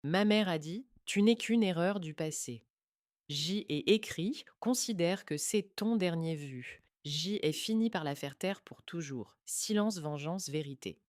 Ma mère a dit: «Tu n'es qu'une erreur du passé». J est écrit: «Considère que c'est ton dernier vu». J est fini par la faire taire pour toujours. Silence, vengeance, vérité.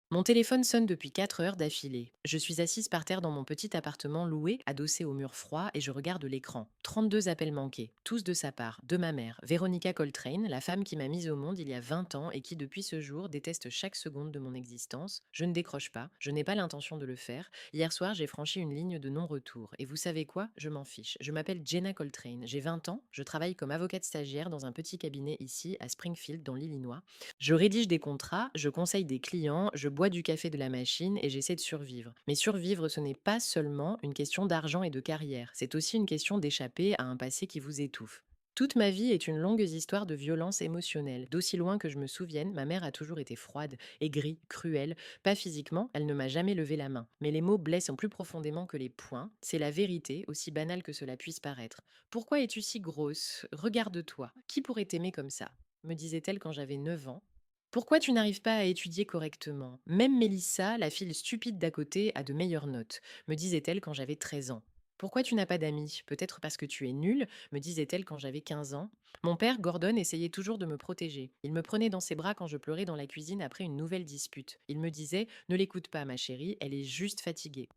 Mon téléphone sonne depuis 4 heures d'affilée. Je suis assise par terre dans mon petit appartement loué, adossé au mur froid, et je regarde l'écran. 32 appels manqués, tous de sa part, de ma mère, Veronica Coltrane, la femme qui m'a mise au monde il y a 20 ans et qui, depuis ce jour, déteste chaque seconde de mon existence. Je ne décroche pas, je n'ai pas l'intention de le faire. Hier soir, j'ai franchi une ligne de non-retour. Et vous savez quoi? Je m'en fiche. Je m'appelle Jenna Coltrane, j'ai 20 ans, je travaille comme avocate stagiaire dans un petit cabinet ici, à Springfield, dans l'Illinois. Je rédige des contrats, je conseille des clients, je bois du café de la machine et j'essaie de survivre. Mais survivre, ce n'est pas seulement une question d'argent et de carrière, c'est aussi une question d'échapper à un passé qui vous étouffe. Toute ma vie est une longue histoire de violence émotionnelle. D'aussi loin que je me souvienne, ma mère a toujours été froide, aigrie, cruelle. Pas physiquement, elle ne m'a jamais levé la main. Mais les mots blessent plus profondément que les poings. C'est la vérité, aussi banale que cela puisse paraître. Pourquoi es-tu si grosse? Regarde-toi. Qui pourrait t'aimer comme ça? Me disait-elle quand j'avais 9 ans. Pourquoi tu n'arrives pas à étudier correctement? Même Mélissa, la fille stupide d'à côté, a de meilleures notes, me disait-elle quand j'avais 13 ans. Pourquoi tu n'as pas d'amis? Peut-être parce que tu es nulle, me disait-elle quand j'avais 15 ans. Mon père, Gordon, essayait toujours de me protéger. Il me prenait dans ses bras quand je pleurais dans la cuisine après une nouvelle dispute. Il me disait: «Ne l'écoute pas, ma chérie, elle est juste fatiguée».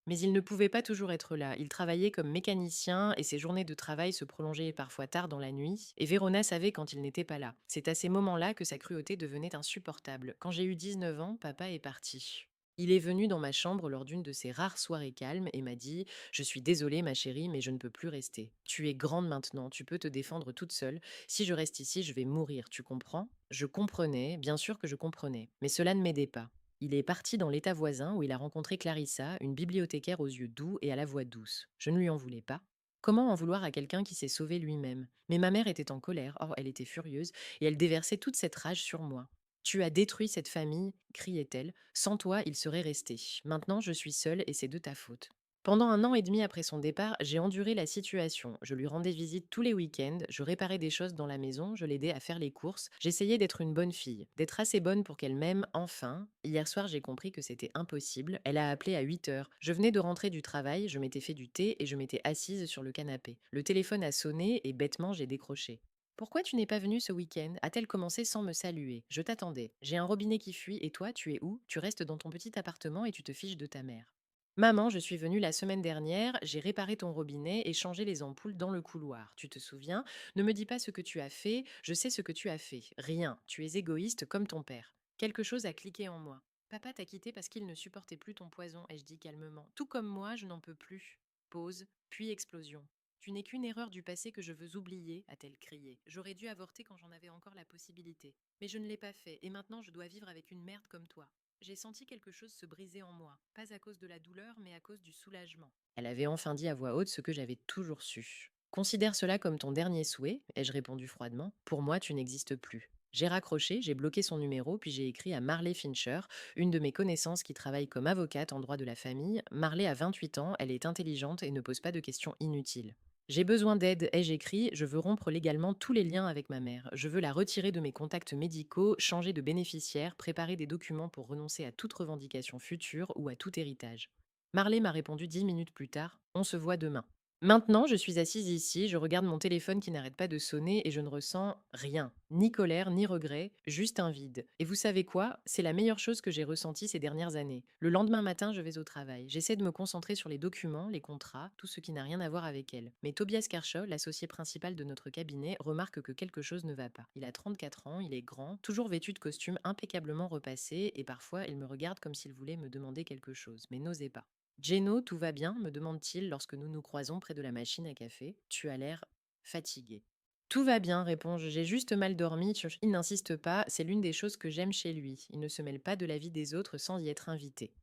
Mais il ne pouvait pas toujours être là. Il travaillait comme mécanicien et ses journées de travail se prolongeaient parfois tard dans la nuit, et Verona savait quand il n'était pas là. C'est à ces moments-là que sa cruauté devenait insupportable. Quand j'ai eu 19 ans, papa est parti. Il est venu dans ma chambre lors d'une de ces rares soirées calmes et m'a dit: «Je suis désolé, ma chérie, mais je ne peux plus rester. Tu es grande maintenant, tu peux te défendre toute seule. Si je reste ici, je vais mourir, tu comprends?» Je comprenais, bien sûr que je comprenais, mais cela ne m'aidait pas. Il est parti dans l'état voisin où il a rencontré Clarissa, une bibliothécaire aux yeux doux et à la voix douce. Je ne lui en voulais pas. Comment en vouloir à quelqu'un qui s'est sauvé lui-même? Mais ma mère était en colère, or elle était furieuse, et elle déversait toute cette rage sur moi. Tu as détruit cette famille, criait-elle. Sans toi, il serait resté. Maintenant, je suis seule et c'est de ta faute. Pendant 1 an et demi après son départ, j'ai enduré la situation. Je lui rendais visite tous les week-ends, je réparais des choses dans la maison, je l'aidais à faire les courses, j'essayais d'être une bonne fille, d'être assez bonne pour qu'elle m'aime enfin. Hier soir, j'ai compris que c'était impossible. Elle a appelé à 8 heures. Je venais de rentrer du travail, je m'étais fait du thé et je m'étais assise sur le canapé. Le téléphone a sonné et bêtement, j'ai décroché. Pourquoi tu n'es pas venue ce week-end? A-t-elle commencé sans me saluer? Je t'attendais. J'ai un robinet qui fuit et toi, tu es où? Tu restes dans ton petit appartement et tu te fiches de ta mère. Maman, je suis venue la semaine dernière, j'ai réparé ton robinet et changé les ampoules dans le couloir. Tu te souviens? Ne me dis pas ce que tu as fait, je sais ce que tu as fait. Rien. Tu es égoïste comme ton père. Quelque chose a cliqué en moi. Papa t'a quitté parce qu'il ne supportait plus ton poison, ai-je dit calmement. Tout comme moi, je n'en peux plus. Pause, puis explosion. Tu n'es qu'une erreur du passé que je veux oublier, a-t-elle crié. J'aurais dû avorter quand j'en avais encore la possibilité. Mais je ne l'ai pas fait, et maintenant je dois vivre avec une merde comme toi. J'ai senti quelque chose se briser en moi, pas à cause de la douleur, mais à cause du soulagement. Elle avait enfin dit à voix haute ce que j'avais toujours su. Considère cela comme ton dernier souhait, ai-je répondu froidement. Pour moi, tu n'existes plus. J'ai raccroché, j'ai bloqué son numéro, puis j'ai écrit à Marley Fincher, une de mes connaissances qui travaille comme avocate en droit de la famille. Marley a 28 ans, elle est intelligente et ne pose pas de questions inutiles. J'ai besoin d'aide, ai-je écrit, je veux rompre légalement tous les liens avec ma mère. Je veux la retirer de mes contacts médicaux, changer de bénéficiaire, préparer des documents pour renoncer à toute revendication future ou à tout héritage. Marley m'a répondu 10 minutes plus tard: on se voit demain. Maintenant, je suis assise ici, je regarde mon téléphone qui n'arrête pas de sonner et je ne ressens rien, ni colère, ni regret, juste un vide. Et vous savez quoi? C'est la meilleure chose que j'ai ressentie ces dernières années. Le lendemain matin, je vais au travail. J'essaie de me concentrer sur les documents, les contrats, tout ce qui n'a rien à voir avec elle. Mais Tobias Kershaw, l'associé principal de notre cabinet, remarque que quelque chose ne va pas. Il a 34 ans, il est grand, toujours vêtu de costume impeccablement repassé, et parfois il me regarde comme s'il voulait me demander quelque chose, mais n'osait pas. Geno, tout va bien? Me demande-t-il lorsque nous nous croisons près de la machine à café. Tu as l'air fatigué. Tout va bien, réponds-je. J'ai juste mal dormi. Il n'insiste pas, c'est l'une des choses que j'aime chez lui. Il ne se mêle pas de la vie des autres sans y être invité.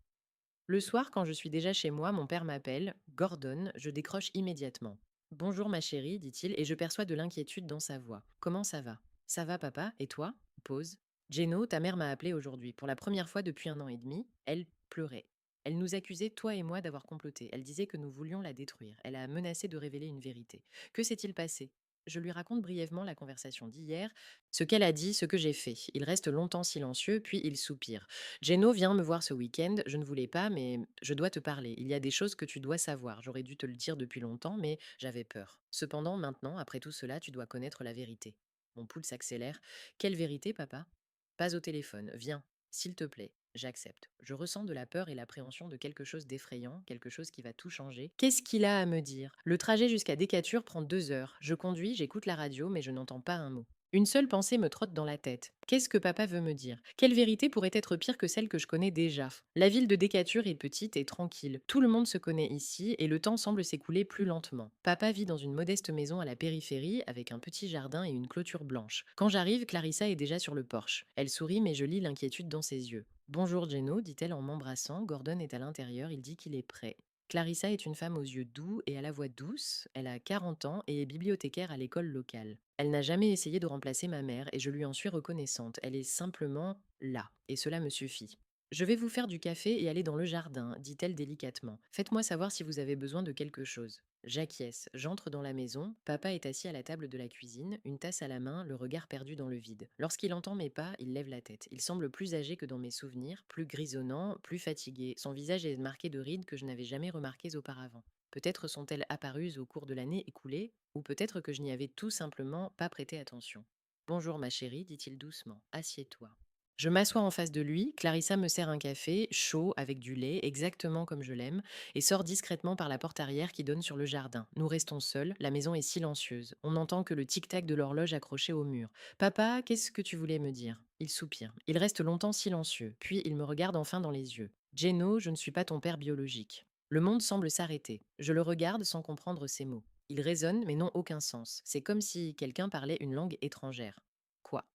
Le soir, quand je suis déjà chez moi, mon père m'appelle. Gordon, je décroche immédiatement. Bonjour ma chérie, dit-il, et je perçois de l'inquiétude dans sa voix. Comment ça va? Ça va, papa, et toi? Pause. Geno, ta mère m'a appelé aujourd'hui. Pour la première fois depuis 1 an et demi, elle pleurait. Elle nous accusait, toi et moi, d'avoir comploté. Elle disait que nous voulions la détruire. Elle a menacé de révéler une vérité. Que s'est-il passé? Je lui raconte brièvement la conversation d'hier, ce qu'elle a dit, ce que j'ai fait. Il reste longtemps silencieux, puis il soupire. Geno vient me voir ce week-end, je ne voulais pas, mais je dois te parler. Il y a des choses que tu dois savoir. J'aurais dû te le dire depuis longtemps, mais j'avais peur. Cependant, maintenant, après tout cela, tu dois connaître la vérité. Mon pouls s'accélère. Quelle vérité, papa? Pas au téléphone. Viens, s'il te plaît. J'accepte. Je ressens de la peur et l'appréhension de quelque chose d'effrayant, quelque chose qui va tout changer. Qu'est-ce qu'il a à me dire? Le trajet jusqu'à Decatur prend 2 heures. Je conduis, j'écoute la radio, mais je n'entends pas un mot. Une seule pensée me trotte dans la tête. Qu'est-ce que papa veut me dire? Quelle vérité pourrait être pire que celle que je connais déjà? La ville de Decatur est petite et tranquille. Tout le monde se connaît ici et le temps semble s'écouler plus lentement. Papa vit dans une modeste maison à la périphérie avec un petit jardin et une clôture blanche. Quand j'arrive, Clarissa est déjà sur le porche. Elle sourit mais je lis l'inquiétude dans ses yeux. Bonjour Geno, dit-elle en m'embrassant. Gordon est à l'intérieur, il dit qu'il est prêt. Clarissa est une femme aux yeux doux et à la voix douce. Elle a 40 ans et est bibliothécaire à l'école locale. Elle n'a jamais essayé de remplacer ma mère et je lui en suis reconnaissante. Elle est simplement là, et cela me suffit. Je vais vous faire du café et aller dans le jardin, dit-elle délicatement. Faites-moi savoir si vous avez besoin de quelque chose. J'acquiesce, j'entre dans la maison. Papa est assis à la table de la cuisine, une tasse à la main, le regard perdu dans le vide. Lorsqu'il entend mes pas, il lève la tête. Il semble plus âgé que dans mes souvenirs, plus grisonnant, plus fatigué. Son visage est marqué de rides que je n'avais jamais remarquées auparavant. Peut-être sont-elles apparues au cours de l'année écoulée, ou peut-être que je n'y avais tout simplement pas prêté attention. Bonjour ma chérie, dit-il doucement. Assieds-toi. Je m'assois en face de lui, Clarissa me sert un café, chaud, avec du lait, exactement comme je l'aime, et sort discrètement par la porte arrière qui donne sur le jardin. Nous restons seuls, la maison est silencieuse. On n'entend que le tic-tac de l'horloge accrochée au mur. Papa, qu'est-ce que tu voulais me dire? Il soupire. Il reste longtemps silencieux, puis il me regarde enfin dans les yeux. Geno, je ne suis pas ton père biologique. Le monde semble s'arrêter. Je le regarde sans comprendre ses mots. Ils résonnent mais n'ont aucun sens. C'est comme si quelqu'un parlait une langue étrangère. Quoi?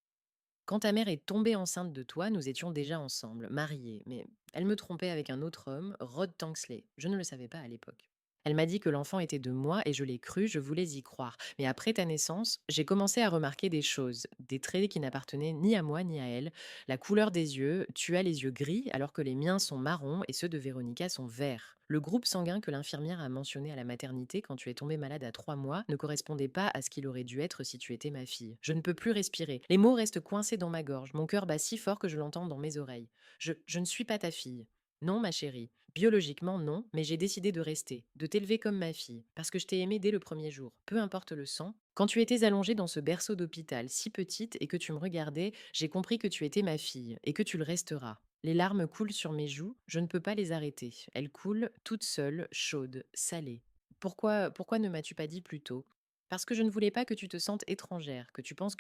Quand ta mère est tombée enceinte de toi, nous étions déjà ensemble, mariés, mais elle me trompait avec un autre homme, Rod Tanksley. Je ne le savais pas à l'époque. Elle m'a dit que l'enfant était de moi et je l'ai cru, je voulais y croire. Mais après ta naissance, j'ai commencé à remarquer des choses, des traits qui n'appartenaient ni à moi ni à elle. La couleur des yeux, tu as les yeux gris alors que les miens sont marrons et ceux de Véronica sont verts. Le groupe sanguin que l'infirmière a mentionné à la maternité quand tu es tombée malade à 3 mois ne correspondait pas à ce qu'il aurait dû être si tu étais ma fille. Je ne peux plus respirer. Les mots restent coincés dans ma gorge. Mon cœur bat si fort que je l'entends dans mes oreilles. Je ne suis pas ta fille. Non, ma chérie. Biologiquement, non, mais j'ai décidé de rester, de t'élever comme ma fille, parce que je t'ai aimée dès le premier jour. Peu importe le sang. Quand tu étais allongée dans ce berceau d'hôpital, si petite, et que tu me regardais, j'ai compris que tu étais ma fille, et que tu le resteras. Les larmes coulent sur mes joues, je ne peux pas les arrêter. Elles coulent toutes seules, chaudes, salées. Pourquoi ne m'as-tu pas dit plus tôt? Parce que je ne voulais pas que tu te sentes étrangère, que tu penses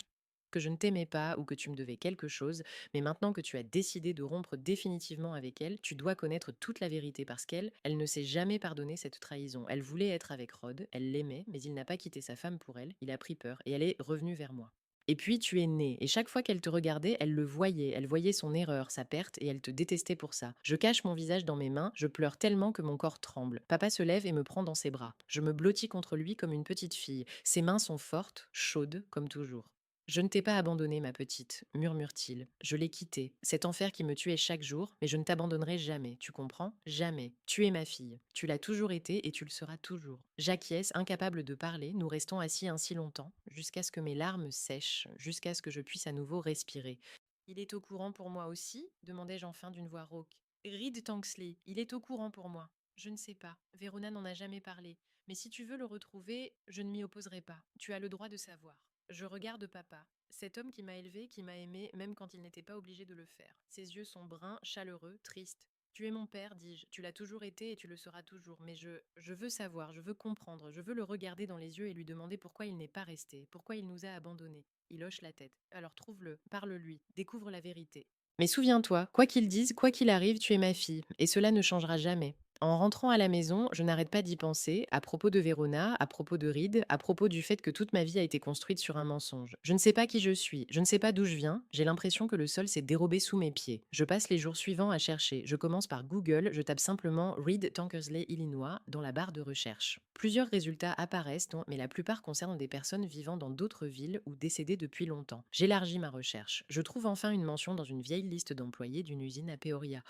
que je ne t'aimais pas ou que tu me devais quelque chose, mais maintenant que tu as décidé de rompre définitivement avec elle, tu dois connaître toute la vérité parce elle ne s'est jamais pardonné cette trahison. Elle voulait être avec Rod, elle l'aimait, mais il n'a pas quitté sa femme pour elle, il a pris peur et elle est revenue vers moi. Et puis tu es née, et chaque fois qu'elle te regardait, elle voyait son erreur, sa perte, et elle te détestait pour ça. Je cache mon visage dans mes mains, je pleure tellement que mon corps tremble. Papa se lève et me prend dans ses bras. Je me blottis contre lui comme une petite fille. Ses mains sont fortes, chaudes, comme toujours. Je ne t'ai pas abandonnée, ma petite, murmure-t-il. Je l'ai quittée, cet enfer qui me tuait chaque jour, mais je ne t'abandonnerai jamais, tu comprends? Jamais. Tu es ma fille. Tu l'as toujours été et tu le seras toujours. J'acquiesce, incapable de parler, nous restons assis ainsi longtemps, jusqu'à ce que mes larmes sèchent, jusqu'à ce que je puisse à nouveau respirer. Il est au courant pour moi aussi? Demandai-je enfin d'une voix rauque. Reed Tanksley, il est au courant pour moi. Je ne sais pas. Verona n'en a jamais parlé. Mais si tu veux le retrouver, je ne m'y opposerai pas. Tu as le droit de savoir. Je regarde papa, cet homme qui m'a élevé, qui m'a aimé, même quand il n'était pas obligé de le faire. Ses yeux sont bruns, chaleureux, tristes. Tu es mon père, dis-je. Tu l'as toujours été et tu le seras toujours. Mais je veux savoir, je veux comprendre, je veux le regarder dans les yeux et lui demander pourquoi il n'est pas resté, pourquoi il nous a abandonnés. Il hoche la tête. Alors trouve-le, parle-lui, découvre la vérité. Mais souviens-toi, quoi qu'il dise, quoi qu'il arrive, tu es ma fille, et cela ne changera jamais. En rentrant à la maison, je n'arrête pas d'y penser, à propos de Verona, à propos de Reed, à propos du fait que toute ma vie a été construite sur un mensonge. Je ne sais pas qui je suis, je ne sais pas d'où je viens, j'ai l'impression que le sol s'est dérobé sous mes pieds. Je passe les jours suivants à chercher. Je commence par Google, je tape simplement Reed Tankersley, Illinois, dans la barre de recherche. Plusieurs résultats apparaissent, mais la plupart concernent des personnes vivant dans d'autres villes ou décédées depuis longtemps. J'élargis ma recherche. Je trouve enfin une mention dans une vieille liste d'employés d'une usine à Peoria.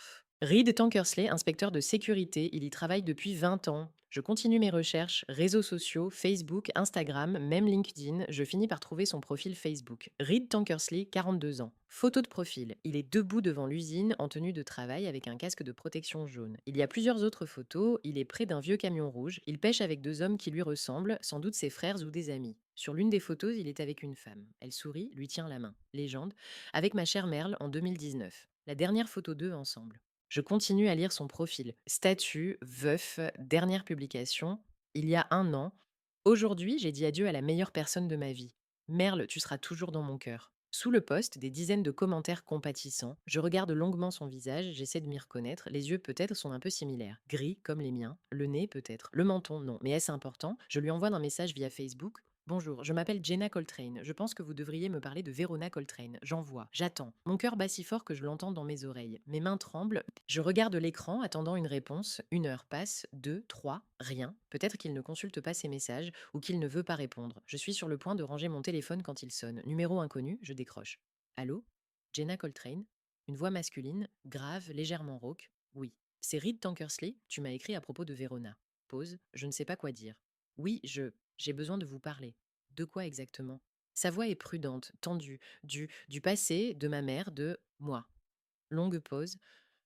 Reed Tankersley, inspecteur de sécurité, il y travaille depuis 20 ans. Je continue mes recherches, réseaux sociaux, Facebook, Instagram, même LinkedIn, je finis par trouver son profil Facebook. Reed Tankersley, 42 ans. Photo de profil. Il est debout devant l'usine en tenue de travail avec un casque de protection jaune. Il y a plusieurs autres photos, il est près d'un vieux camion rouge, il pêche avec deux hommes qui lui ressemblent, sans doute ses frères ou des amis. Sur l'une des photos, il est avec une femme. Elle sourit, lui tient la main. Légende. Avec ma chère Merle en 2019. La dernière photo d'eux ensemble. Je continue à lire son profil. Statut, veuf, dernière publication, il y a 1 an. Aujourd'hui, j'ai dit adieu à la meilleure personne de ma vie. Merle, tu seras toujours dans mon cœur. Sous le post, des dizaines de commentaires compatissants. Je regarde longuement son visage, j'essaie de m'y reconnaître. Les yeux peut-être sont un peu similaires. Gris comme les miens. Le nez peut-être. Le menton, non. Mais est-ce important? Je lui envoie un message via Facebook. Bonjour, je m'appelle Jenna Coltrane. Je pense que vous devriez me parler de Verona Coltrane. J'envoie. J'attends. Mon cœur bat si fort que je l'entends dans mes oreilles. Mes mains tremblent. Je regarde l'écran, attendant une réponse. 1 heure passe, 2, 3, rien. Peut-être qu'il ne consulte pas ses messages ou qu'il ne veut pas répondre. Je suis sur le point de ranger mon téléphone quand il sonne. Numéro inconnu, je décroche. Allô? Jenna Coltrane? Une voix masculine, grave, légèrement rauque. Oui. C'est Reed Tankersley? Tu m'as écrit à propos de Verona. Pause. Je ne sais pas quoi dire. Oui, j'ai besoin de vous parler. De quoi exactement? Sa voix est prudente, tendue, du passé, de ma mère, de moi. Longue pause.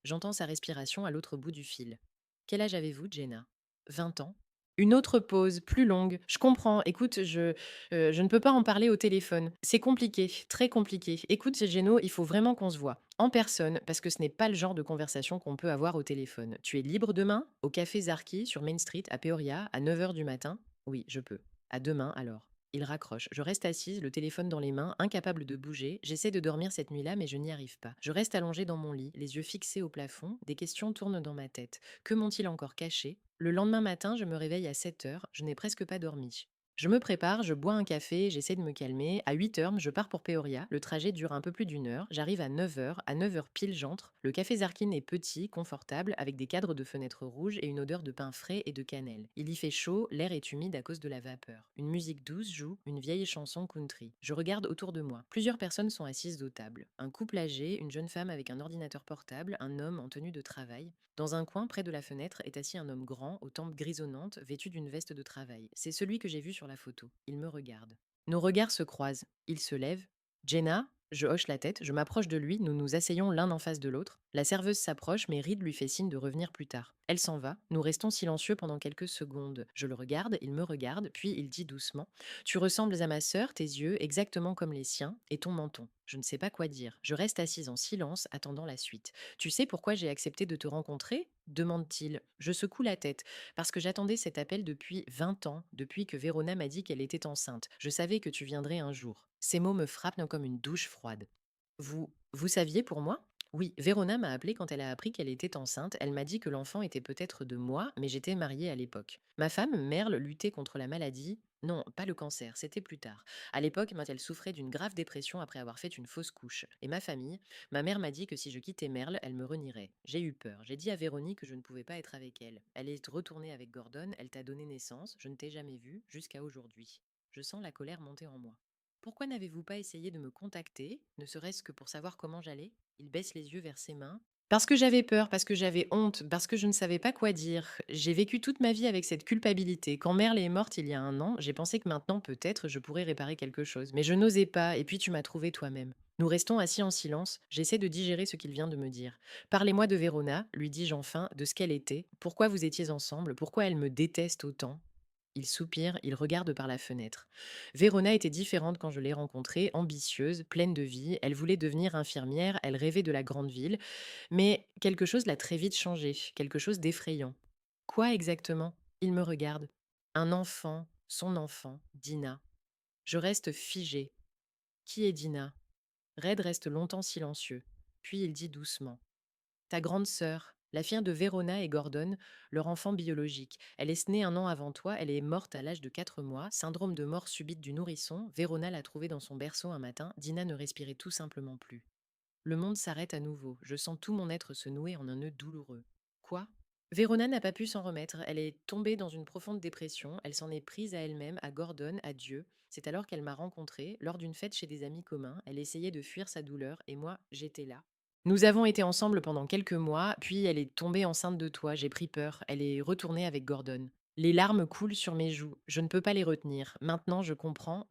J'entends sa respiration à l'autre bout du fil. Quel âge avez-vous, Jenna? 20 ans. Une autre pause, plus longue. Je comprends. Écoute, je ne peux pas en parler au téléphone. C'est compliqué, très compliqué. Écoute, Geno, il faut vraiment qu'on se voit. En personne, parce que ce n'est pas le genre de conversation qu'on peut avoir au téléphone. Tu es libre demain? Au café Zarki, sur Main Street, à Peoria, à 9 heures du matin? Oui, je peux. À demain, alors. Il raccroche. Je reste assise, le téléphone dans les mains, incapable de bouger. J'essaie de dormir cette nuit-là, mais je n'y arrive pas. Je reste allongée dans mon lit, les yeux fixés au plafond. Des questions tournent dans ma tête. Que m'ont-ils encore caché? Le lendemain matin, je me réveille à 7 heures. Je n'ai presque pas dormi. Je me prépare, je bois un café, j'essaie de me calmer. À 8 heures, je pars pour Peoria. Le trajet dure un peu plus d'1 heure. J'arrive à 9 heures. À 9 heures pile, j'entre. Le café Zarkin est petit, confortable, avec des cadres de fenêtres rouges et une odeur de pain frais et de cannelle. Il y fait chaud, l'air est humide à cause de la vapeur. Une musique douce joue, une vieille chanson country. Je regarde autour de moi. Plusieurs personnes sont assises aux tables. Un couple âgé, une jeune femme avec un ordinateur portable, un homme en tenue de travail. Dans un coin, près de la fenêtre, est assis un homme grand, aux tempes grisonnantes, vêtu d'une veste de travail. C'est celui que j'ai vu sur la photo. Il me regarde. Nos regards se croisent. Il se lève. Jenna? Je hoche la tête, je m'approche de lui, nous nous asseyons l'un en face de l'autre. La serveuse s'approche, mais Reed lui fait signe de revenir plus tard. Elle s'en va. Nous restons silencieux pendant quelques secondes. Je le regarde, il me regarde, puis il dit doucement: Tu ressembles à ma sœur, tes yeux, exactement comme les siens, et ton menton. Je ne sais pas quoi dire. Je reste assise en silence, attendant la suite. Tu sais pourquoi j'ai accepté de te rencontrer? Demande-t-il. Je secoue la tête. Parce que j'attendais cet appel depuis 20 ans, depuis que Verona m'a dit qu'elle était enceinte. Je savais que tu viendrais un jour. Ces mots me frappent comme une douche froide. Vous saviez pour moi? Oui, Verona m'a appelé quand elle a appris qu'elle était enceinte. Elle m'a dit que l'enfant était peut-être de moi, mais j'étais mariée à l'époque. Ma femme, Merle, luttait contre la maladie. Non, pas le cancer, c'était plus tard. À l'époque, elle souffrait d'une grave dépression après avoir fait une fausse couche. Et ma famille, ma mère m'a dit que si je quittais Merle, elle me renierait. J'ai eu peur. J'ai dit à Véronique que je ne pouvais pas être avec elle. Elle est retournée avec Gordon, elle t'a donné naissance, je ne t'ai jamais vue, jusqu'à aujourd'hui. Je sens la colère monter en moi. Pourquoi n'avez-vous pas essayé de me contacter, ne serait-ce que pour savoir comment j'allais? Il baisse les yeux vers ses mains. Parce que j'avais peur, parce que j'avais honte, parce que je ne savais pas quoi dire. J'ai vécu toute ma vie avec cette culpabilité. Quand Merle est morte il y a 1 an, j'ai pensé que maintenant, peut-être, je pourrais réparer quelque chose. Mais je n'osais pas, et puis tu m'as trouvé toi-même. Nous restons assis en silence. J'essaie de digérer ce qu'il vient de me dire. Parlez-moi de Verona, lui dis-je enfin, de ce qu'elle était. Pourquoi vous étiez ensemble? Pourquoi elle me déteste autant? Il soupire, il regarde par la fenêtre. Verona était différente quand je l'ai rencontrée, ambitieuse, pleine de vie. Elle voulait devenir infirmière, elle rêvait de la grande ville. Mais quelque chose l'a très vite changé, quelque chose d'effrayant. Quoi exactement? Il me regarde. Un enfant, son enfant, Dina. Je reste figée. Qui est Dina? Red reste longtemps silencieux. Puis il dit doucement: Ta grande sœur, la fille de Verona et Gordon, leur enfant biologique. Elle est née 1 an avant toi, elle est morte à l'âge de 4 mois. Syndrome de mort subite du nourrisson. Verona l'a trouvée dans son berceau un matin. Dina ne respirait tout simplement plus. Le monde s'arrête à nouveau. Je sens tout mon être se nouer en un nœud douloureux. Quoi? Verona n'a pas pu s'en remettre. Elle est tombée dans une profonde dépression. Elle s'en est prise à elle-même, à Gordon, à Dieu. C'est alors qu'elle m'a rencontrée, lors d'une fête chez des amis communs. Elle essayait de fuir sa douleur et moi, j'étais là. Nous avons été ensemble pendant quelques mois, puis elle est tombée enceinte de toi. J'ai pris peur. Elle est retournée avec Gordon. Les larmes coulent sur mes joues. Je ne peux pas les retenir. Maintenant, je comprends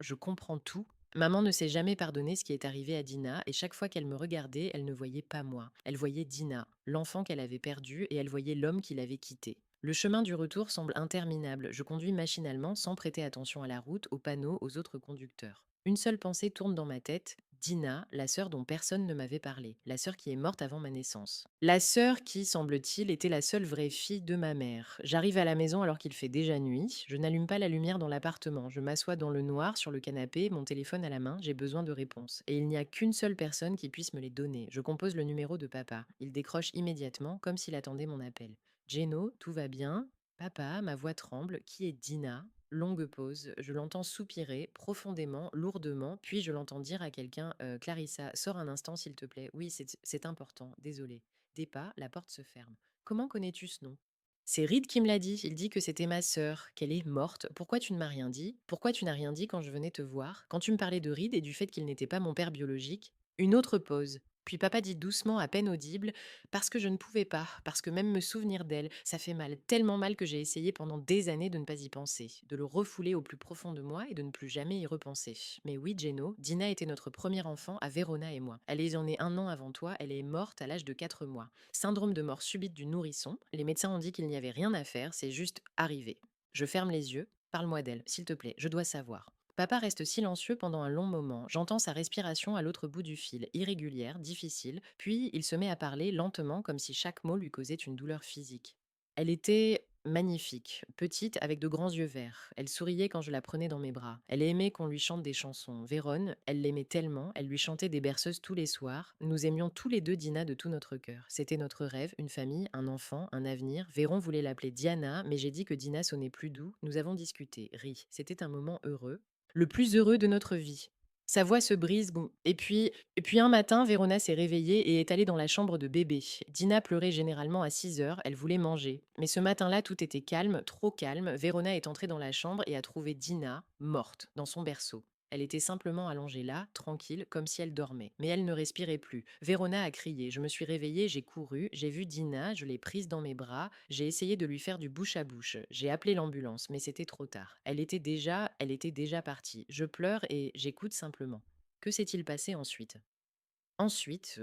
tout. Maman ne s'est jamais pardonné ce qui est arrivé à Dina, et chaque fois qu'elle me regardait, elle ne voyait pas moi. Elle voyait Dina, l'enfant qu'elle avait perdu, et elle voyait l'homme qui l'avait quitté. Le chemin du retour semble interminable. Je conduis machinalement, sans prêter attention à la route, aux panneaux, aux autres conducteurs. Une seule pensée tourne dans ma tête. Dina, la sœur dont personne ne m'avait parlé, la sœur qui est morte avant ma naissance. La sœur qui, semble-t-il, était la seule vraie fille de ma mère. J'arrive à la maison alors qu'il fait déjà nuit. Je n'allume pas la lumière dans l'appartement. Je m'assois dans le noir sur le canapé, mon téléphone à la main. J'ai besoin de réponses. Et il n'y a qu'une seule personne qui puisse me les donner. Je compose le numéro de papa. Il décroche immédiatement, comme s'il attendait mon appel. Geno, tout va bien? Papa, ma voix tremble. Qui est Dina? Longue pause, je l'entends soupirer profondément, lourdement, puis je l'entends dire à quelqu'un: Clarissa, sors un instant s'il te plaît. Oui, c'est important, désolé. Des pas, la porte se ferme. Comment connais-tu ce nom? C'est Reed qui me l'a dit. Il dit que c'était ma sœur, qu'elle est morte. Pourquoi tu ne m'as rien dit? Pourquoi tu n'as rien dit quand je venais te voir? Quand tu me parlais de Reed et du fait qu'il n'était pas mon père biologique? Une autre pause. Puis papa dit doucement, à peine audible: parce que je ne pouvais pas, parce que même me souvenir d'elle, ça fait mal, tellement mal que j'ai essayé pendant des années de ne pas y penser, de le refouler au plus profond de moi et de ne plus jamais y repenser. Mais oui, Geno, Dina était notre premier enfant à Verona et moi. Elle est en née un an avant toi, elle est morte à l'âge de 4 mois. Syndrome de mort subite du nourrisson, les médecins ont dit qu'il n'y avait rien à faire, c'est juste arrivé. Je ferme les yeux, parle-moi d'elle, s'il te plaît, je dois savoir. Papa reste silencieux pendant un long moment. J'entends sa respiration à l'autre bout du fil, irrégulière, difficile, puis il se met à parler lentement comme si chaque mot lui causait une douleur physique. Elle était magnifique, petite, avec de grands yeux verts. Elle souriait quand je la prenais dans mes bras. Elle aimait qu'on lui chante des chansons. Véronne, elle l'aimait tellement, elle lui chantait des berceuses tous les soirs. Nous aimions tous les deux Dina de tout notre cœur. C'était notre rêve, une famille, un enfant, un avenir. Véron voulait l'appeler Diana, mais j'ai dit que Dina sonnait plus doux. Nous avons discuté, ri. C'était un moment heureux, le plus heureux de notre vie. Sa voix se brise, et puis un matin, Vérona s'est réveillée et est allée dans la chambre de bébé. Dina pleurait généralement à 6 heures, elle voulait manger. Mais ce matin-là, tout était calme, trop calme. Vérona est entrée dans la chambre et a trouvé Dina morte dans son berceau. Elle était simplement allongée là, tranquille, comme si elle dormait. Mais elle ne respirait plus. Vérona a crié. Je me suis réveillée, j'ai couru, j'ai vu Dina, je l'ai prise dans mes bras, j'ai essayé de lui faire du bouche à bouche. J'ai appelé l'ambulance, mais c'était trop tard. Elle était déjà partie. Je pleure et j'écoute simplement. Que s'est-il passé ensuite? Ensuite,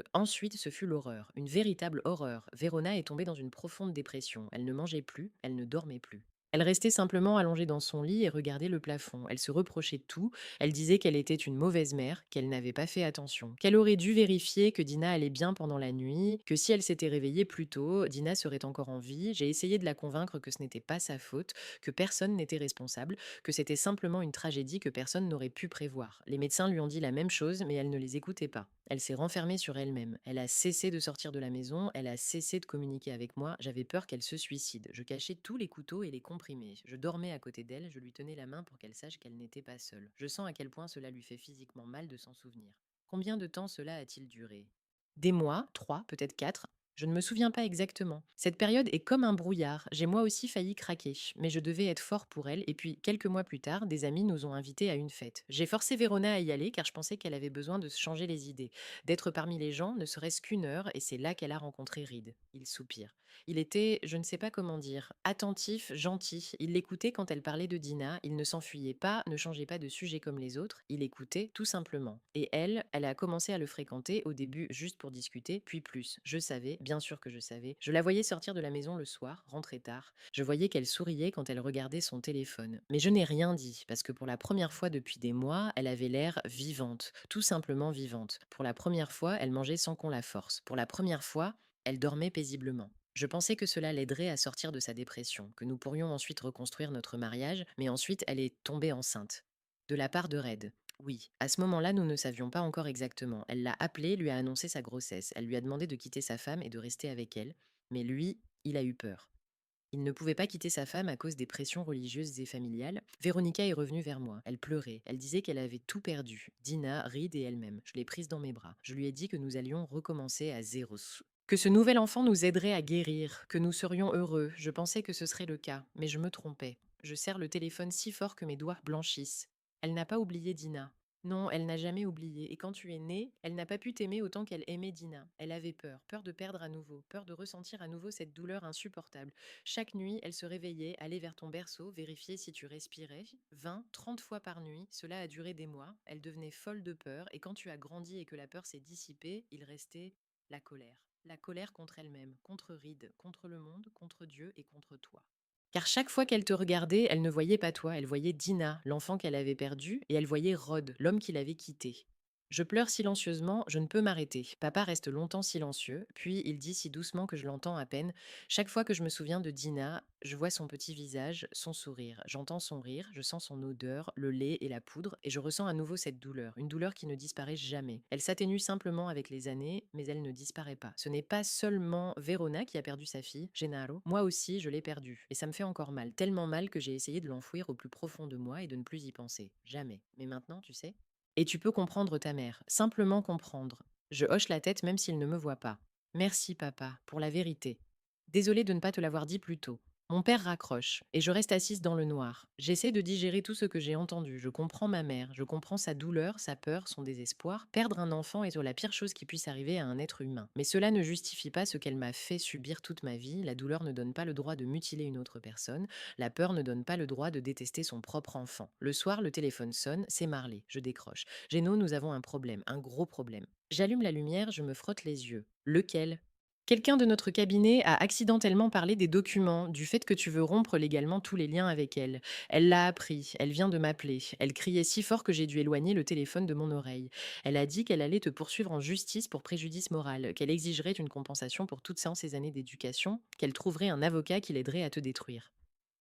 ce fut l'horreur, une véritable horreur. Vérona est tombée dans une profonde dépression. Elle ne mangeait plus, elle ne dormait plus. Elle restait simplement allongée dans son lit et regardait le plafond. Elle se reprochait tout. Elle disait qu'elle était une mauvaise mère, qu'elle n'avait pas fait attention, qu'elle aurait dû vérifier que Dina allait bien pendant la nuit, que si elle s'était réveillée plus tôt, Dina serait encore en vie. J'ai essayé de la convaincre que ce n'était pas sa faute, que personne n'était responsable, que c'était simplement une tragédie que personne n'aurait pu prévoir. Les médecins lui ont dit la même chose, mais elle ne les écoutait pas. Elle s'est renfermée sur elle-même. Elle a cessé de sortir de la maison, elle a cessé de communiquer avec moi. J'avais peur qu'elle se suicide. Je cachais tous les couteaux et les comprimés. Je dormais à côté d'elle, je lui tenais la main pour qu'elle sache qu'elle n'était pas seule. Je sens à quel point cela lui fait physiquement mal de s'en souvenir. Combien de temps cela a-t-il duré? Des mois, 3, peut-être 4. Je ne me souviens pas exactement. Cette période est comme un brouillard. J'ai moi aussi failli craquer, mais je devais être fort pour elle. Et puis, quelques mois plus tard, des amis nous ont invités à une fête. J'ai forcé Vérona à y aller car je pensais qu'elle avait besoin de se changer les idées, d'être parmi les gens, ne serait-ce qu'une heure, et c'est là qu'elle a rencontré Reed. Il soupire. Il était, je ne sais pas comment dire, attentif, gentil. Il l'écoutait quand elle parlait de Dina. Il ne s'enfuyait pas, ne changeait pas de sujet comme les autres. Il écoutait tout simplement. Et elle a commencé à le fréquenter au début juste pour discuter, puis plus. Je savais, bien sûr que je savais. Je la voyais sortir de la maison le soir, rentrer tard. Je voyais qu'elle souriait quand elle regardait son téléphone. Mais je n'ai rien dit, parce que pour la première fois depuis des mois, elle avait l'air vivante, tout simplement vivante. Pour la première fois, elle mangeait sans qu'on la force. Pour la première fois, elle dormait paisiblement. Je pensais que cela l'aiderait à sortir de sa dépression, que nous pourrions ensuite reconstruire notre mariage, mais ensuite elle est tombée enceinte. De la part de Red. Oui, à ce moment-là, nous ne savions pas encore exactement. Elle l'a appelé, lui a annoncé sa grossesse. Elle lui a demandé de quitter sa femme et de rester avec elle. Mais lui, il a eu peur. Il ne pouvait pas quitter sa femme à cause des pressions religieuses et familiales. Véronica est revenue vers moi. Elle pleurait. Elle disait qu'elle avait tout perdu. Dina, Reed et elle-même. Je l'ai prise dans mes bras. Je lui ai dit que nous allions recommencer à zéro. Que ce nouvel enfant nous aiderait à guérir, que nous serions heureux. Je pensais que ce serait le cas, mais je me trompais. Je serre le téléphone si fort que mes doigts blanchissent. Elle n'a pas oublié Dina. Non, elle n'a jamais oublié. Et quand tu es née, elle n'a pas pu t'aimer autant qu'elle aimait Dina. Elle avait peur, peur de perdre à nouveau, peur de ressentir à nouveau cette douleur insupportable. Chaque nuit, elle se réveillait, allait vers ton berceau, vérifier si tu respirais. 20, 30 fois par nuit, cela a duré des mois. Elle devenait folle de peur, et quand tu as grandi et que la peur s'est dissipée, il restait la colère. La colère contre elle-même, contre Reed, contre le monde, contre Dieu et contre toi. Car chaque fois qu'elle te regardait, elle ne voyait pas toi, elle voyait Dina, l'enfant qu'elle avait perdu, et elle voyait Rod, l'homme qui l'avait quitté. Je pleure silencieusement, je ne peux m'arrêter. Papa reste longtemps silencieux, puis il dit si doucement que je l'entends à peine. Chaque fois que je me souviens de Dina, je vois son petit visage, son sourire. J'entends son rire, je sens son odeur, le lait et la poudre, et je ressens à nouveau cette douleur, une douleur qui ne disparaît jamais. Elle s'atténue simplement avec les années, mais elle ne disparaît pas. Ce n'est pas seulement Verona qui a perdu sa fille, Gennaro. Moi aussi, je l'ai perdue, et ça me fait encore mal, tellement mal que j'ai essayé de l'enfouir au plus profond de moi et de ne plus y penser. Jamais. Mais maintenant, tu sais, et tu peux comprendre ta mère, simplement comprendre. Je hoche la tête même s'il ne me voit pas. Merci papa, pour la vérité. Désolée de ne pas te l'avoir dit plus tôt. Mon père raccroche, et je reste assise dans le noir. J'essaie de digérer tout ce que j'ai entendu. Je comprends ma mère, je comprends sa douleur, sa peur, son désespoir. Perdre un enfant est la pire chose qui puisse arriver à un être humain. Mais cela ne justifie pas ce qu'elle m'a fait subir toute ma vie. La douleur ne donne pas le droit de mutiler une autre personne. La peur ne donne pas le droit de détester son propre enfant. Le soir, le téléphone sonne, c'est Marley. Je décroche. Géno, nous avons un problème, un gros problème. J'allume la lumière, je me frotte les yeux. Lequel? Quelqu'un de notre cabinet a accidentellement parlé des documents, du fait que tu veux rompre légalement tous les liens avec elle. Elle l'a appris, elle vient de m'appeler. Elle criait si fort que j'ai dû éloigner le téléphone de mon oreille. Elle a dit qu'elle allait te poursuivre en justice pour préjudice moral, qu'elle exigerait une compensation pour toutes ces années d'éducation, qu'elle trouverait un avocat qui l'aiderait à te détruire.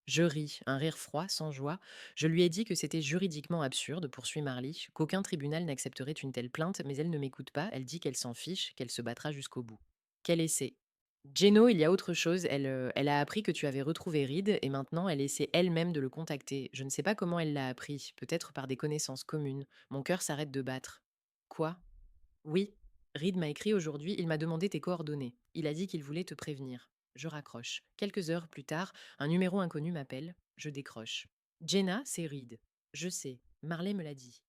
Je ris, un rire froid, sans joie. Je lui ai dit que c'était juridiquement absurde, poursuit Marley, qu'aucun tribunal n'accepterait une telle plainte, mais elle ne m'écoute pas, elle dit qu'elle s'en fiche, qu'elle se battra jusqu'au bout. Quel essai? Geno, il y a autre chose, elle a appris que tu avais retrouvé Reed et maintenant elle essaie elle-même de le contacter. Je ne sais pas comment elle l'a appris, peut-être par des connaissances communes. Mon cœur s'arrête de battre. Quoi? Oui, Reed m'a écrit aujourd'hui, il m'a demandé tes coordonnées. Il a dit qu'il voulait te prévenir. Je raccroche. Quelques heures plus tard, un numéro inconnu m'appelle. Je décroche. Jenna, c'est Reed. Je sais, Marley me l'a dit.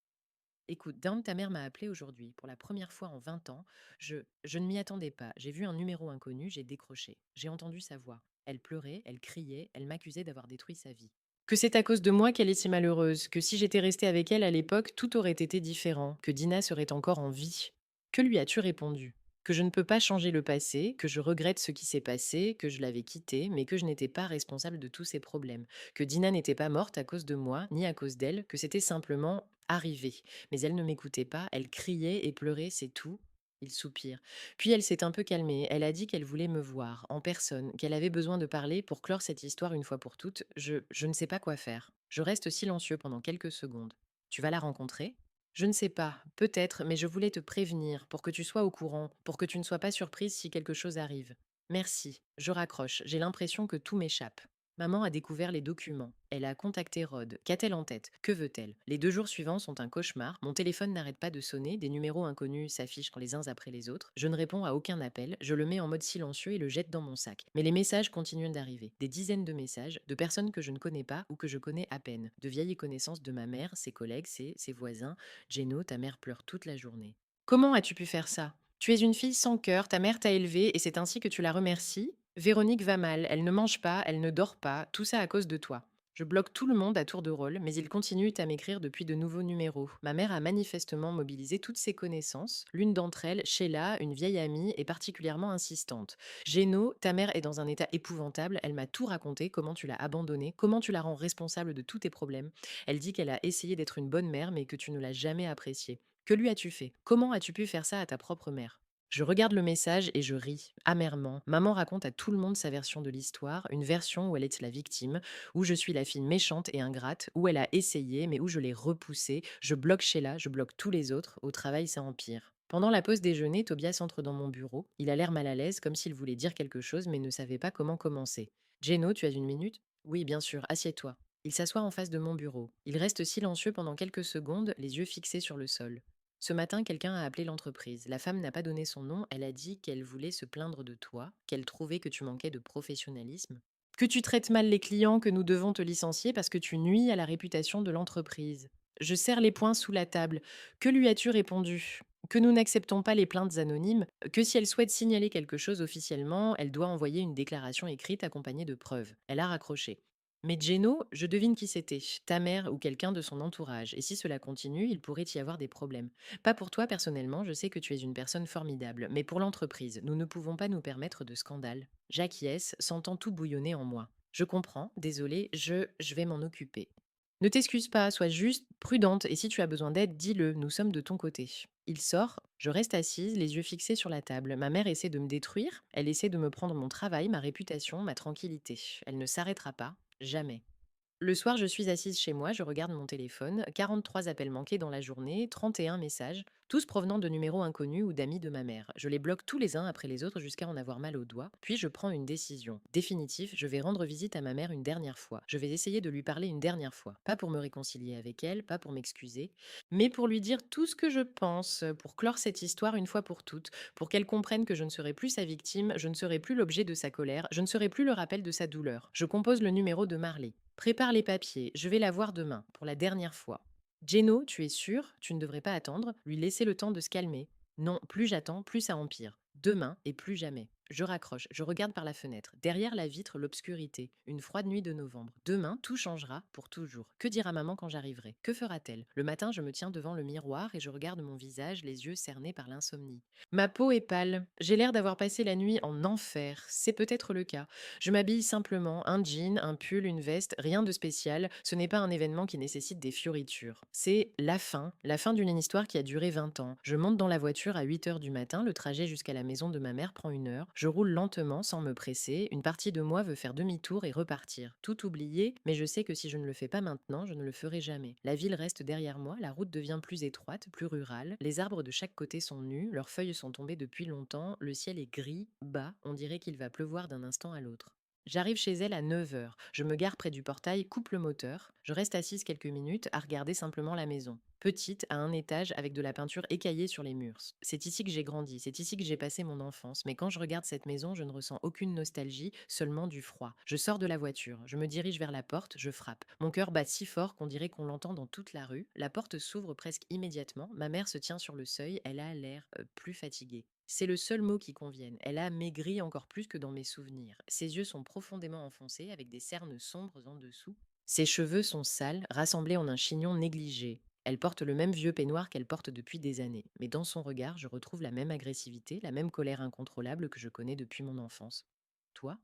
Écoute, Dan, ta mère m'a appelé aujourd'hui pour la première fois en 20 ans. Je ne m'y attendais pas. J'ai vu un numéro inconnu, j'ai décroché. J'ai entendu sa voix. Elle pleurait, elle criait, elle m'accusait d'avoir détruit sa vie. Que c'est à cause de moi qu'elle est si malheureuse, que si j'étais restée avec elle à l'époque, tout aurait été différent, que Dina serait encore en vie. Que lui as-tu répondu? Que je ne peux pas changer le passé, que je regrette ce qui s'est passé, que je l'avais quitté, mais que je n'étais pas responsable de tous ces problèmes, que Dina n'était pas morte à cause de moi, ni à cause d'elle, que c'était simplement arrivé. Mais elle ne m'écoutait pas, elle criait et pleurait, c'est tout. Il soupire. Puis elle s'est un peu calmée, elle a dit qu'elle voulait me voir, en personne, qu'elle avait besoin de parler pour clore cette histoire une fois pour toutes. Je ne sais pas quoi faire. Je reste silencieux pendant quelques secondes. Tu vas la rencontrer? Je ne sais pas, peut-être, mais je voulais te prévenir pour que tu sois au courant, pour que tu ne sois pas surprise si quelque chose arrive. Merci, je raccroche, j'ai l'impression que tout m'échappe. Maman a découvert les documents. Elle a contacté Rod. Qu'a-t-elle en tête? Que veut-elle? Les 2 jours suivants sont un cauchemar. Mon téléphone n'arrête pas de sonner. Des numéros inconnus s'affichent les uns après les autres. Je ne réponds à aucun appel. Je le mets en mode silencieux et le jette dans mon sac. Mais les messages continuent d'arriver. Des dizaines de messages de personnes que je ne connais pas ou que je connais à peine. De vieilles connaissances de ma mère, ses collègues, ses voisins. Geno, ta mère pleure toute la journée. Comment as-tu pu faire ça? Tu es une fille sans cœur, ta mère t'a élevée et c'est ainsi que tu la remercies? Véronique va mal, elle ne mange pas, elle ne dort pas, tout ça à cause de toi. Je bloque tout le monde à tour de rôle, mais ils continuent à m'écrire depuis de nouveaux numéros. Ma mère a manifestement mobilisé toutes ses connaissances. L'une d'entre elles, Sheila, une vieille amie, est particulièrement insistante. Géno, ta mère est dans un état épouvantable, elle m'a tout raconté, comment tu l'as abandonnée, comment tu la rends responsable de tous tes problèmes. Elle dit qu'elle a essayé d'être une bonne mère, mais que tu ne l'as jamais appréciée. Que lui as-tu fait? Comment as-tu pu faire ça à ta propre mère? Je regarde le message et je ris, amèrement. Maman raconte à tout le monde sa version de l'histoire, une version où elle est la victime, où je suis la fille méchante et ingrate, où elle a essayé, mais où je l'ai repoussée. Je bloque Sheila, je bloque tous les autres. Au travail, ça empire. Pendant la pause déjeuner, Tobias entre dans mon bureau. Il a l'air mal à l'aise, comme s'il voulait dire quelque chose, mais ne savait pas comment commencer. Geno, tu as une minute? Oui, bien sûr, assieds-toi. Il s'assoit en face de mon bureau. Il reste silencieux pendant quelques secondes, les yeux fixés sur le sol. Ce matin, quelqu'un a appelé l'entreprise. La femme n'a pas donné son nom, elle a dit qu'elle voulait se plaindre de toi, qu'elle trouvait que tu manquais de professionnalisme, que tu traites mal les clients, que nous devons te licencier parce que tu nuis à la réputation de l'entreprise. Je serre les poings sous la table. Que lui as-tu répondu? Que nous n'acceptons pas les plaintes anonymes, que si elle souhaite signaler quelque chose officiellement, elle doit envoyer une déclaration écrite accompagnée de preuves. Elle a raccroché. Mais Geno, je devine qui c'était, ta mère ou quelqu'un de son entourage, et si cela continue, il pourrait y avoir des problèmes. Pas pour toi personnellement, je sais que tu es une personne formidable, mais pour l'entreprise, nous ne pouvons pas nous permettre de scandale. J'acquiesce, sentant tout bouillonner en moi. Je comprends, désolé, je vais m'en occuper. Ne t'excuse pas, sois juste prudente, et si tu as besoin d'aide, dis-le, nous sommes de ton côté. Il sort, je reste assise, les yeux fixés sur la table. Ma mère essaie de me détruire, elle essaie de me prendre mon travail, ma réputation, ma tranquillité. Elle ne s'arrêtera pas, jamais. Le soir, je suis assise chez moi, je regarde mon téléphone, 43 appels manqués dans la journée, 31 messages, tous provenant de numéros inconnus ou d'amis de ma mère. Je les bloque tous les uns après les autres jusqu'à en avoir mal aux doigts, puis je prends une décision. Définitive, je vais rendre visite à ma mère une dernière fois. Je vais essayer de lui parler une dernière fois. Pas pour me réconcilier avec elle, pas pour m'excuser, mais pour lui dire tout ce que je pense, pour clore cette histoire une fois pour toutes, pour qu'elle comprenne que je ne serai plus sa victime, je ne serai plus l'objet de sa colère, je ne serai plus le rappel de sa douleur. Je compose le numéro de Marley. Prépare les papiers, je vais la voir demain, pour la dernière fois. Geno, tu es sûr? Tu ne devrais pas attendre, lui laisser le temps de se calmer. Non, plus j'attends, plus ça empire. Demain et plus jamais. Je raccroche, je regarde par la fenêtre. Derrière la vitre, l'obscurité. Une froide nuit de novembre. Demain, tout changera pour toujours. Que dira maman quand j'arriverai? Que fera-t-elle? Le matin, je me tiens devant le miroir et je regarde mon visage, les yeux cernés par l'insomnie. Ma peau est pâle. J'ai l'air d'avoir passé la nuit en enfer. C'est peut-être le cas. Je m'habille simplement, un jean, un pull, une veste, rien de spécial. Ce n'est pas un événement qui nécessite des fioritures. C'est la fin d'une histoire qui a duré 20 ans. Je monte dans la voiture à 8 heures du matin, le trajet jusqu'à la maison de ma mère prend 1 heure. Je roule lentement, sans me presser. Une partie de moi veut faire demi-tour et repartir. Tout oublier, mais je sais que si je ne le fais pas maintenant, je ne le ferai jamais. La ville reste derrière moi, la route devient plus étroite, plus rurale. Les arbres de chaque côté sont nus, leurs feuilles sont tombées depuis longtemps, le ciel est gris, bas, on dirait qu'il va pleuvoir d'un instant à l'autre. J'arrive chez elle à 9 heures. Je me gare près du portail, coupe le moteur. Je reste assise quelques minutes à regarder simplement la maison. Petite, à un étage, avec de la peinture écaillée sur les murs. C'est ici que j'ai grandi, c'est ici que j'ai passé mon enfance. Mais quand je regarde cette maison, je ne ressens aucune nostalgie, seulement du froid. Je sors de la voiture, je me dirige vers la porte, je frappe. Mon cœur bat si fort qu'on dirait qu'on l'entend dans toute la rue. La porte s'ouvre presque immédiatement. Ma mère se tient sur le seuil, elle a l'air plus fatiguée. C'est le seul mot qui convienne. Elle a maigri encore plus que dans mes souvenirs. Ses yeux sont profondément enfoncés, avec des cernes sombres en dessous. Ses cheveux sont sales, rassemblés en un chignon négligé. Elle porte le même vieux peignoir qu'elle porte depuis des années. Mais dans son regard, je retrouve la même agressivité, la même colère incontrôlable que je connais depuis mon enfance. Toi?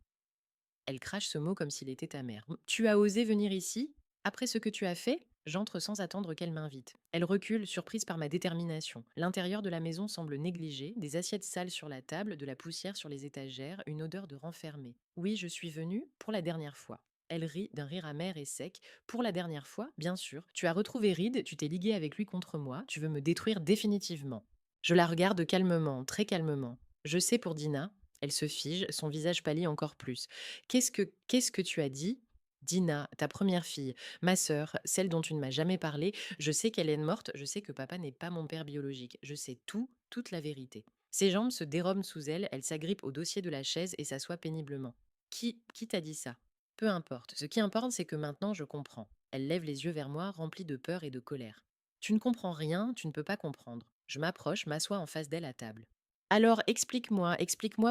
Elle crache ce mot comme s'il était amer. Tu as osé venir ici? Après ce que tu as fait? J'entre sans attendre qu'elle m'invite. Elle recule, surprise par ma détermination. L'intérieur de la maison semble négligé, des assiettes sales sur la table, de la poussière sur les étagères, une odeur de renfermé. Oui, je suis venue pour la dernière fois. Elle rit d'un rire amer et sec. Pour la dernière fois, bien sûr. Tu as retrouvé Reed, tu t'es ligué avec lui contre moi, tu veux me détruire définitivement. Je la regarde calmement, très calmement. Je sais pour Dina. Elle se fige, son visage pâlit encore plus. Qu'est-ce que tu as dit? Dina, ta première fille, ma sœur, celle dont tu ne m'as jamais parlé, je sais qu'elle est morte, je sais que papa n'est pas mon père biologique, je sais tout, toute la vérité. Ses jambes se dérobent sous elle, elle s'agrippe au dossier de la chaise et s'assoit péniblement. Qui t'a dit ça? Peu importe, ce qui importe c'est que maintenant je comprends. Elle lève les yeux vers moi, remplie de peur et de colère. Tu ne comprends rien, tu ne peux pas comprendre. Je m'approche, m'assois en face d'elle à table. Alors explique-moi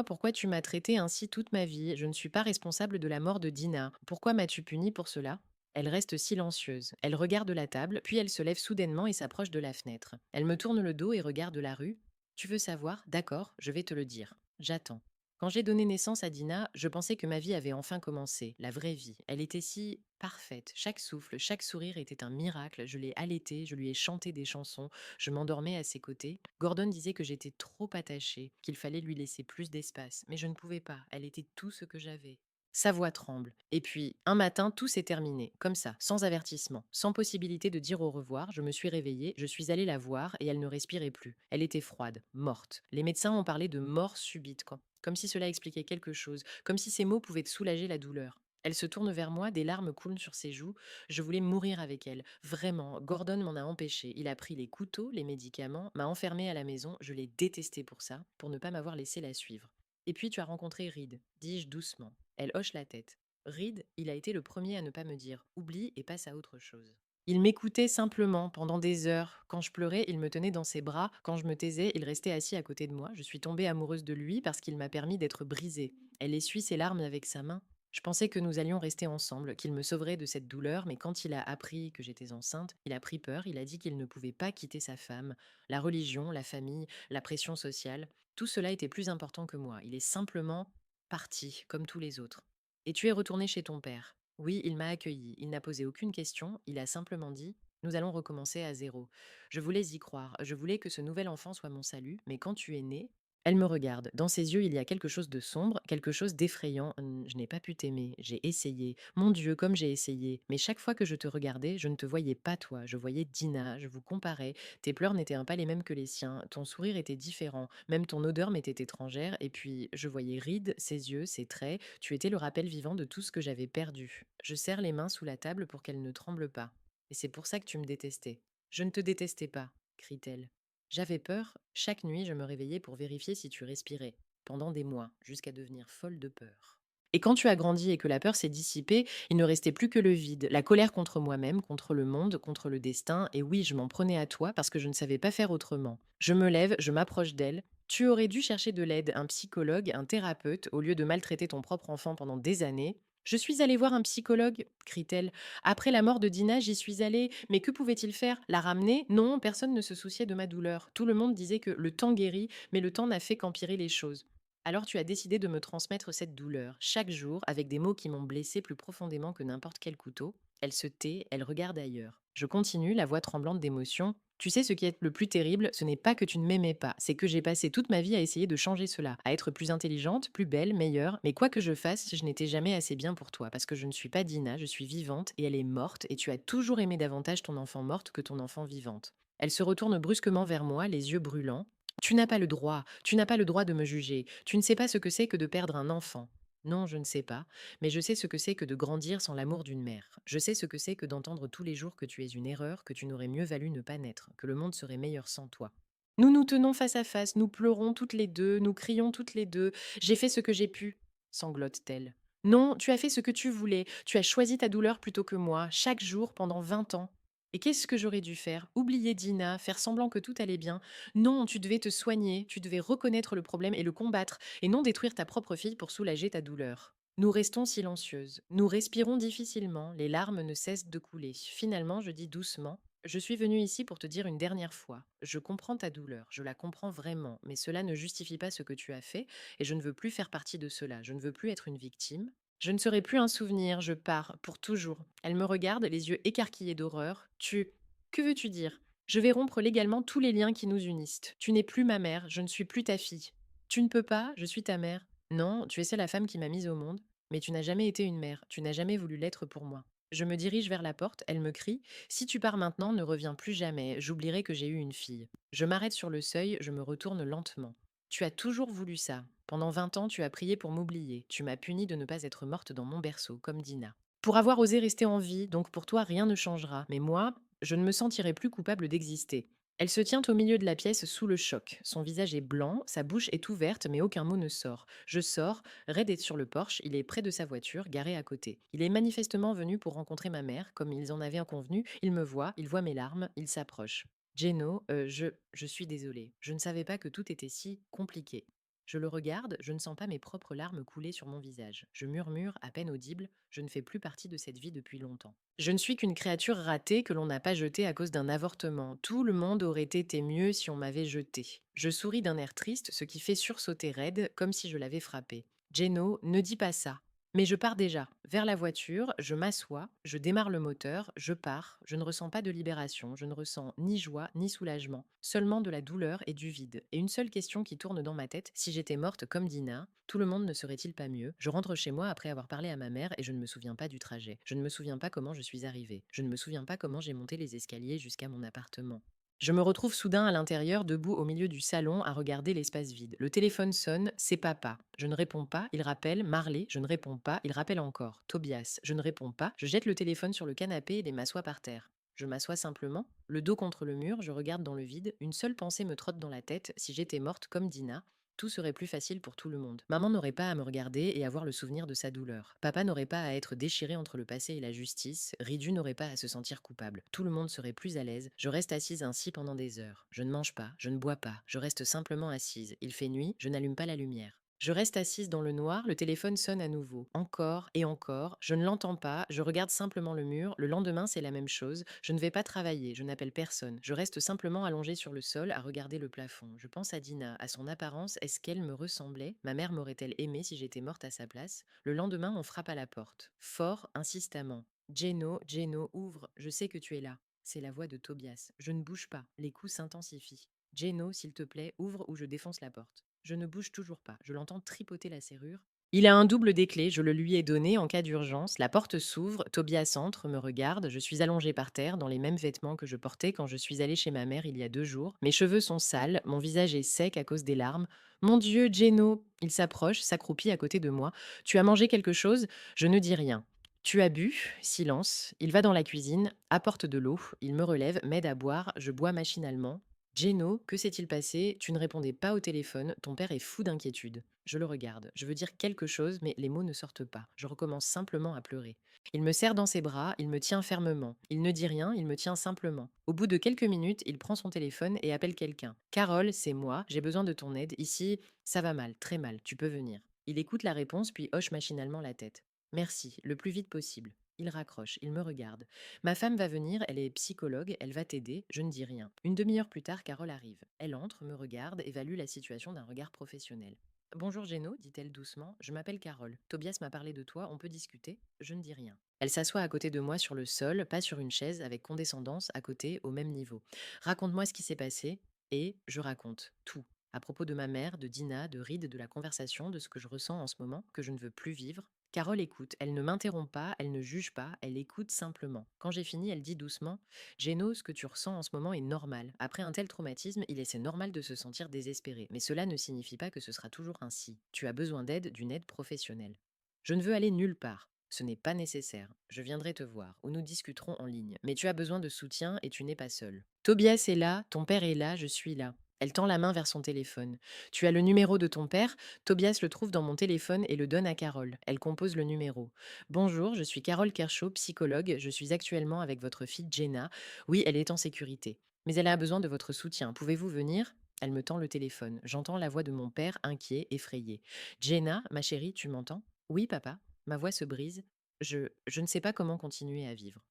pourquoi tu m'as traité ainsi toute ma vie. Je ne suis pas responsable de la mort de Dina. Pourquoi m'as-tu puni pour cela? Elle reste silencieuse. Elle regarde la table, puis elle se lève soudainement et s'approche de la fenêtre. Elle me tourne le dos et regarde la rue. Tu veux savoir? D'accord, je vais te le dire. J'attends. Quand j'ai donné naissance à Dina, je pensais que ma vie avait enfin commencé, la vraie vie. Elle était si parfaite. Chaque souffle, chaque sourire était un miracle. Je l'ai allaitée, je lui ai chanté des chansons, je m'endormais à ses côtés. Gordon disait que j'étais trop attachée, qu'il fallait lui laisser plus d'espace, mais je ne pouvais pas. Elle était tout ce que j'avais. Sa voix tremble. Et puis, un matin, tout s'est terminé, comme ça, sans avertissement, sans possibilité de dire au revoir. Je me suis réveillée, je suis allée la voir et elle ne respirait plus. Elle était froide, morte. Les médecins ont parlé de mort subite, comme si cela expliquait quelque chose, comme si ces mots pouvaient soulager la douleur. Elle se tourne vers moi, des larmes coulent sur ses joues. Je voulais mourir avec elle. Vraiment, Gordon m'en a empêché. Il a pris les couteaux, les médicaments, m'a enfermée à la maison. Je l'ai détesté pour ça, pour ne pas m'avoir laissé la suivre. Et puis tu as rencontré Reed, dis-je doucement. Elle hoche la tête. Reed, il a été le premier à ne pas me dire oublie et passe à autre chose. Il m'écoutait simplement pendant des heures. Quand je pleurais, il me tenait dans ses bras. Quand je me taisais, il restait assis à côté de moi. Je suis tombée amoureuse de lui parce qu'il m'a permis d'être brisée. Elle essuie ses larmes avec sa main. Je pensais que nous allions rester ensemble, qu'il me sauverait de cette douleur, mais quand il a appris que j'étais enceinte, il a pris peur, il a dit qu'il ne pouvait pas quitter sa femme. La religion, la famille, la pression sociale, tout cela était plus important que moi. Il est simplement parti, comme tous les autres. Et tu es retourné chez ton père. Oui, il m'a accueilli. Il n'a posé aucune question. Il a simplement dit: nous allons recommencer à zéro. Je voulais y croire. Je voulais que ce nouvel enfant soit mon salut. Mais quand tu es né, elle me regarde. Dans ses yeux, il y a quelque chose de sombre, quelque chose d'effrayant. Je n'ai pas pu t'aimer. J'ai essayé. Mon Dieu, comme j'ai essayé. Mais chaque fois que je te regardais, je ne te voyais pas toi. Je voyais Dina. Je vous comparais. Tes pleurs n'étaient pas les mêmes que les siens. Ton sourire était différent. Même ton odeur m'était étrangère. Et puis, je voyais Reed, ses yeux, ses traits. Tu étais le rappel vivant de tout ce que j'avais perdu. Je serre les mains sous la table pour qu'elles ne tremblent pas. Et c'est pour ça que tu me détestais. Je ne te détestais pas, crie-t-elle. J'avais peur. Chaque nuit, je me réveillais pour vérifier si tu respirais. Pendant des mois, jusqu'à devenir folle de peur. Et quand tu as grandi et que la peur s'est dissipée, il ne restait plus que le vide, la colère contre moi-même, contre le monde, contre le destin, et oui, je m'en prenais à toi parce que je ne savais pas faire autrement. Je me lève, je m'approche d'elle. Tu aurais dû chercher de l'aide, un psychologue, un thérapeute, au lieu de maltraiter ton propre enfant pendant des années. Je suis allée voir un psychologue, crie-t-elle. Après la mort de Dina, j'y suis allée. Mais que pouvait-il faire? La ramener? Non, personne ne se souciait de ma douleur. Tout le monde disait que le temps guérit, mais le temps n'a fait qu'empirer les choses. Alors tu as décidé de me transmettre cette douleur, chaque jour, avec des mots qui m'ont blessée plus profondément que n'importe quel couteau. Elle se tait, elle regarde ailleurs. Je continue, la voix tremblante d'émotion. Tu sais ce qui est le plus terrible, ce n'est pas que tu ne m'aimais pas, c'est que j'ai passé toute ma vie à essayer de changer cela, à être plus intelligente, plus belle, meilleure, mais quoi que je fasse, je n'étais jamais assez bien pour toi, parce que je ne suis pas Dina, je suis vivante, et elle est morte, et tu as toujours aimé davantage ton enfant morte que ton enfant vivante. Elle se retourne brusquement vers moi, les yeux brûlants. Tu n'as pas le droit de me juger, tu ne sais pas ce que c'est que de perdre un enfant. Non, je ne sais pas, mais je sais ce que c'est que de grandir sans l'amour d'une mère. Je sais ce que c'est que d'entendre tous les jours que tu es une erreur, que tu n'aurais mieux valu ne pas naître, que le monde serait meilleur sans toi. Nous nous tenons face à face, nous pleurons toutes les deux, nous crions toutes les deux. J'ai fait ce que j'ai pu, sanglote-t-elle. Non, tu as fait ce que tu voulais, tu as choisi ta douleur plutôt que moi, chaque jour pendant 20 ans. Et qu'est-ce que j'aurais dû faire? Oublier Dina, faire semblant que tout allait bien? Non, tu devais te soigner, tu devais reconnaître le problème et le combattre, et non détruire ta propre fille pour soulager ta douleur. Nous restons silencieuses. Nous respirons difficilement. Les larmes ne cessent de couler. Finalement, je dis doucement: je suis venue ici pour te dire une dernière fois. Je comprends ta douleur, je la comprends vraiment, mais cela ne justifie pas ce que tu as fait, et je ne veux plus faire partie de cela. Je ne veux plus être une victime. Je ne serai plus un souvenir, je pars, pour toujours. Elle me regarde, les yeux écarquillés d'horreur. Tu. Que veux-tu dire? Je vais rompre légalement tous les liens qui nous unissent. Tu n'es plus ma mère, je ne suis plus ta fille. Tu ne peux pas, je suis ta mère. Non, tu es celle la femme qui m'a mise au monde, mais tu n'as jamais été une mère, tu n'as jamais voulu l'être pour moi. Je me dirige vers la porte, elle me crie: si tu pars maintenant, ne reviens plus jamais, j'oublierai que j'ai eu une fille. Je m'arrête sur le seuil, je me retourne lentement. Tu as toujours voulu ça. Pendant 20 ans, tu as prié pour m'oublier. Tu m'as puni de ne pas être morte dans mon berceau, comme Dina. Pour avoir osé rester en vie, donc pour toi, rien ne changera. Mais moi, je ne me sentirai plus coupable d'exister. Elle se tient au milieu de la pièce sous le choc. Son visage est blanc, sa bouche est ouverte, mais aucun mot ne sort. Je sors, Red est sur le porche, il est près de sa voiture, garée à côté. Il est manifestement venu pour rencontrer ma mère, comme ils en avaient convenu. Il voit mes larmes, il s'approche. Geno, je suis désolée. Je ne savais pas que tout était si compliqué. Je le regarde, je ne sens pas mes propres larmes couler sur mon visage. Je murmure, à peine audible: je ne fais plus partie de cette vie depuis longtemps. Je ne suis qu'une créature ratée que l'on n'a pas jetée à cause d'un avortement. Tout le monde aurait été mieux si on m'avait jetée. Je souris d'un air triste, ce qui fait sursauter Red, comme si je l'avais frappé. Geno, ne dis pas ça. Mais je pars déjà. Vers la voiture, je m'assois, je démarre le moteur, je pars. Je ne ressens pas de libération, je ne ressens ni joie ni soulagement, seulement de la douleur et du vide. Et une seule question qui tourne dans ma tête: si j'étais morte comme Dina, tout le monde ne serait-il pas mieux? Je rentre chez moi après avoir parlé à ma mère et je ne me souviens pas du trajet. Je ne me souviens pas comment je suis arrivée. Je ne me souviens pas comment j'ai monté les escaliers jusqu'à mon appartement. Je me retrouve soudain à l'intérieur, debout au milieu du salon, à regarder l'espace vide. Le téléphone sonne, c'est papa. Je ne réponds pas, il rappelle. Marley, je ne réponds pas, il rappelle encore. Tobias, je ne réponds pas, je jette le téléphone sur le canapé et m'assois par terre. Je m'assois simplement, le dos contre le mur, je regarde dans le vide, une seule pensée me trotte dans la tête: si j'étais morte comme Dina, Tout serait plus facile pour tout le monde. Maman n'aurait pas à me regarder et avoir le souvenir de sa douleur. Papa n'aurait pas à être déchiré entre le passé et la justice. Ridu n'aurait pas à se sentir coupable. Tout le monde serait plus à l'aise. Je reste assise ainsi pendant des heures. Je ne mange pas, je ne bois pas. Je reste simplement assise. Il fait nuit, je n'allume pas la lumière. Je reste assise dans le noir, le téléphone sonne à nouveau. Encore et encore, je ne l'entends pas, je regarde simplement le mur, le lendemain c'est la même chose, je ne vais pas travailler, je n'appelle personne, je reste simplement allongée sur le sol à regarder le plafond. Je pense à Dina, à son apparence, est-ce qu'elle me ressemblait? Ma mère m'aurait-elle aimée si j'étais morte à sa place? Le lendemain, on frappe à la porte. Fort, insistamment. Geno, Geno, ouvre, je sais que tu es là. C'est la voix de Tobias. Je ne bouge pas, les coups s'intensifient. Geno, s'il te plaît, ouvre ou je défonce la porte. Je ne bouge toujours pas. Je l'entends tripoter la serrure. Il a un double des clés, je le lui ai donné en cas d'urgence. La porte s'ouvre, Tobias entre, me regarde. Je suis allongée par terre dans les mêmes vêtements que je portais quand je suis allée chez ma mère il y a 2 jours. Mes cheveux sont sales, mon visage est sec à cause des larmes. Mon Dieu, Geno! Il s'approche, s'accroupit à côté de moi. Tu as mangé quelque chose? Je ne dis rien. Tu as bu? Silence. Il va dans la cuisine, apporte de l'eau. Il me relève, m'aide à boire. Je bois machinalement. Geno, que s'est-il passé? Tu ne répondais pas au téléphone, ton père est fou d'inquiétude. Je le regarde. Je veux dire quelque chose, mais les mots ne sortent pas. Je recommence simplement à pleurer. Il me serre dans ses bras, il me tient fermement. Il ne dit rien, il me tient simplement. Au bout de quelques minutes, il prend son téléphone et appelle quelqu'un. Carole, c'est moi, j'ai besoin de ton aide. Ici, ça va mal, très mal, tu peux venir. Il écoute la réponse puis hoche machinalement la tête. Merci, le plus vite possible. Il raccroche, il me regarde. Ma femme va venir, elle est psychologue, elle va t'aider, je ne dis rien. Une demi-heure plus tard, Carole arrive. Elle entre, me regarde, évalue la situation d'un regard professionnel. Bonjour Géno, dit-elle doucement, je m'appelle Carole. Tobias m'a parlé de toi, on peut discuter? Je ne dis rien. Elle s'assoit à côté de moi sur le sol, pas sur une chaise, avec condescendance, à côté, au même niveau. Raconte-moi ce qui s'est passé, et je raconte tout. À propos de ma mère, de Dina, de Reed, de la conversation, de ce que je ressens en ce moment, que je ne veux plus vivre. Carole écoute, elle ne m'interrompt pas, elle ne juge pas, elle écoute simplement. Quand j'ai fini, elle dit doucement: Géno, ce que tu ressens en ce moment est normal. Après un tel traumatisme, il est c'est normal de se sentir désespéré. Mais cela ne signifie pas que ce sera toujours ainsi. Tu as besoin d'aide, d'une aide professionnelle. Je ne veux aller nulle part. Ce n'est pas nécessaire. Je viendrai te voir, ou nous discuterons en ligne. Mais tu as besoin de soutien et tu n'es pas seul. Tobias est là, ton père est là, je suis là. Elle tend la main vers son téléphone. Tu as le numéro de ton père? Tobias le trouve dans mon téléphone et le donne à Carole. Elle compose le numéro. Bonjour, je suis Carole Kershaw, psychologue. Je suis actuellement avec votre fille Jenna. Oui, elle est en sécurité. Mais elle a besoin de votre soutien. Pouvez-vous venir? Elle me tend le téléphone. J'entends la voix de mon père, inquiet, effrayé. Jenna, ma chérie, tu m'entends? Oui, papa. Ma voix se brise. Je ne sais pas comment continuer à vivre.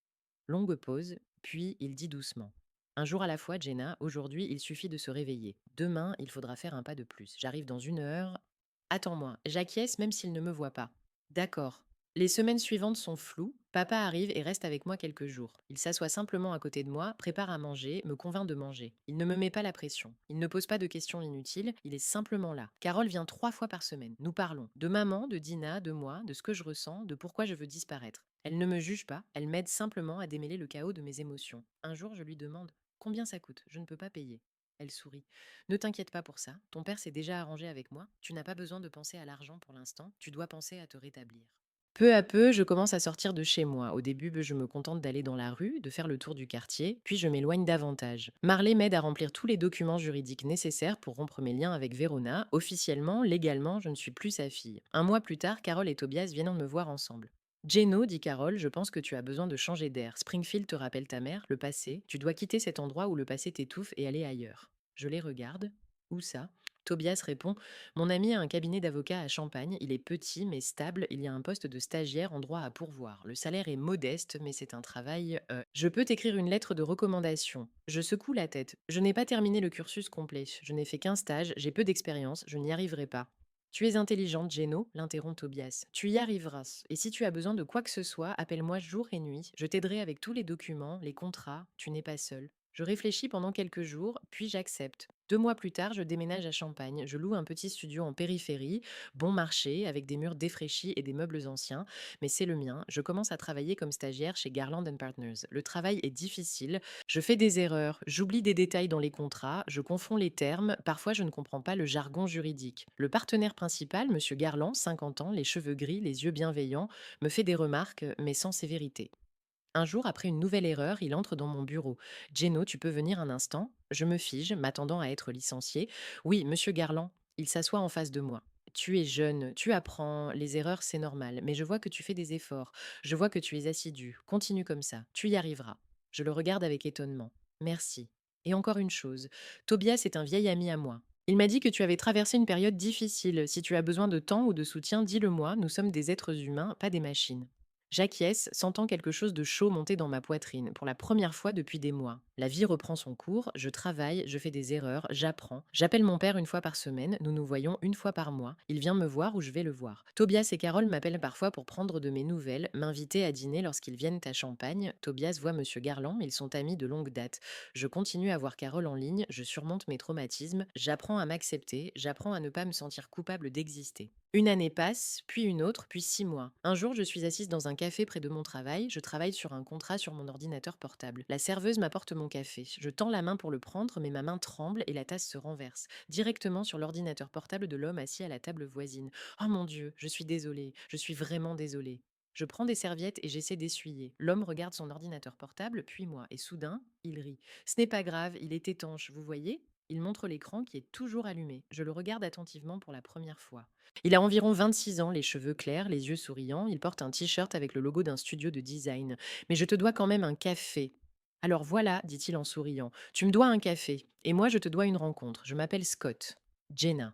Longue pause, puis il dit doucement. Un jour à la fois, Jenna, aujourd'hui, il suffit de se réveiller. Demain, il faudra faire un pas de plus. J'arrive dans 1 heure. Attends-moi, j'acquiesce même s'il ne me voit pas. D'accord. Les semaines suivantes sont floues. Papa arrive et reste avec moi quelques jours. Il s'assoit simplement à côté de moi, prépare à manger, me convainc de manger. Il ne me met pas la pression. Il ne pose pas de questions inutiles. Il est simplement là. Carole vient 3 fois par semaine. Nous parlons. De maman, de Dina, de moi, de ce que je ressens, de pourquoi je veux disparaître. Elle ne me juge pas. Elle m'aide simplement à démêler le chaos de mes émotions. Un jour, je lui demande: Combien ça coûte? Je ne peux pas payer. Elle sourit. Ne t'inquiète pas pour ça. Ton père s'est déjà arrangé avec moi. Tu n'as pas besoin de penser à l'argent pour l'instant. Tu dois penser à te rétablir. Peu à peu, je commence à sortir de chez moi. Au début, je me contente d'aller dans la rue, de faire le tour du quartier, puis je m'éloigne davantage. Marley m'aide à remplir tous les documents juridiques nécessaires pour rompre mes liens avec Verona. Officiellement, légalement, je ne suis plus sa fille. Un mois plus tard, Carole et Tobias viennent me voir ensemble. Geno, dit Carole, je pense que tu as besoin de changer d'air. Springfield te rappelle ta mère, le passé. Tu dois quitter cet endroit où le passé t'étouffe et aller ailleurs. Je les regarde. Où ça? Tobias répond: Mon ami a un cabinet d'avocats à Champagne. Il est petit mais stable. Il y a un poste de stagiaire en droit à pourvoir. Le salaire est modeste, mais c'est un travail. Je peux t'écrire une lettre de recommandation. Je secoue la tête. Je n'ai pas terminé le cursus complet. Je n'ai fait qu'un stage. J'ai peu d'expérience. Je n'y arriverai pas. Tu es intelligente, Geno, l'interrompt Tobias. Tu y arriveras. Et si tu as besoin de quoi que ce soit, appelle-moi jour et nuit. Je t'aiderai avec tous les documents, les contrats. Tu n'es pas seul. Je réfléchis pendant quelques jours, puis j'accepte. 2 mois plus tard, je déménage à Champagne. Je loue un petit studio en périphérie, bon marché, avec des murs défraîchis et des meubles anciens, mais c'est le mien. Je commence à travailler comme stagiaire chez Garland Partners. Le travail est difficile, je fais des erreurs, j'oublie des détails dans les contrats, je confonds les termes, parfois je ne comprends pas le jargon juridique. Le partenaire principal, Monsieur Garland, 50 ans, les cheveux gris, les yeux bienveillants, me fait des remarques, mais sans sévérité. Un jour, après une nouvelle erreur, il entre dans mon bureau. Geno, tu peux venir un instant? Je me fige, m'attendant à être licencié. Oui, monsieur Garland. Il s'assoit en face de moi. Tu es jeune, tu apprends, les erreurs c'est normal, mais je vois que tu fais des efforts, je vois que tu es assidu, continue comme ça, tu y arriveras. Je le regarde avec étonnement. Merci. Et encore une chose, Tobias est un vieil ami à moi. Il m'a dit que tu avais traversé une période difficile. Si tu as besoin de temps ou de soutien, dis-le-moi, nous sommes des êtres humains, pas des machines. J'acquiesce, sentant quelque chose de chaud monter dans ma poitrine, pour la première fois depuis des mois. La vie reprend son cours, je travaille, je fais des erreurs, j'apprends. J'appelle mon père une fois par semaine, nous nous voyons une fois par mois. Il vient me voir ou je vais le voir. Tobias et Carole m'appellent parfois pour prendre de mes nouvelles, m'inviter à dîner lorsqu'ils viennent à Champagne. Tobias voit Monsieur Garland, ils sont amis de longue date. Je continue à voir Carole en ligne, je surmonte mes traumatismes, j'apprends à m'accepter, j'apprends à ne pas me sentir coupable d'exister. Une année passe, puis une autre, puis 6 mois. Un jour, je suis assise dans un café près de mon travail. Je travaille sur un contrat sur mon ordinateur portable. La serveuse m'apporte mon café. Je tends la main pour le prendre, mais ma main tremble et la tasse se renverse, directement sur l'ordinateur portable de l'homme assis à la table voisine. Oh mon Dieu, je suis désolée, je suis vraiment désolée. Je prends des serviettes et j'essaie d'essuyer. L'homme regarde son ordinateur portable, puis moi, et soudain, il rit. Ce n'est pas grave, il est étanche, vous voyez? Il montre l'écran qui est toujours allumé. Je le regarde attentivement pour la première fois. Il a environ 26 ans, les cheveux clairs, les yeux souriants. Il porte un t-shirt avec le logo d'un studio de design. Mais je te dois quand même un café. Alors voilà, dit-il en souriant. Tu me dois un café. Et moi, je te dois une rencontre. Je m'appelle Scott. Jenna.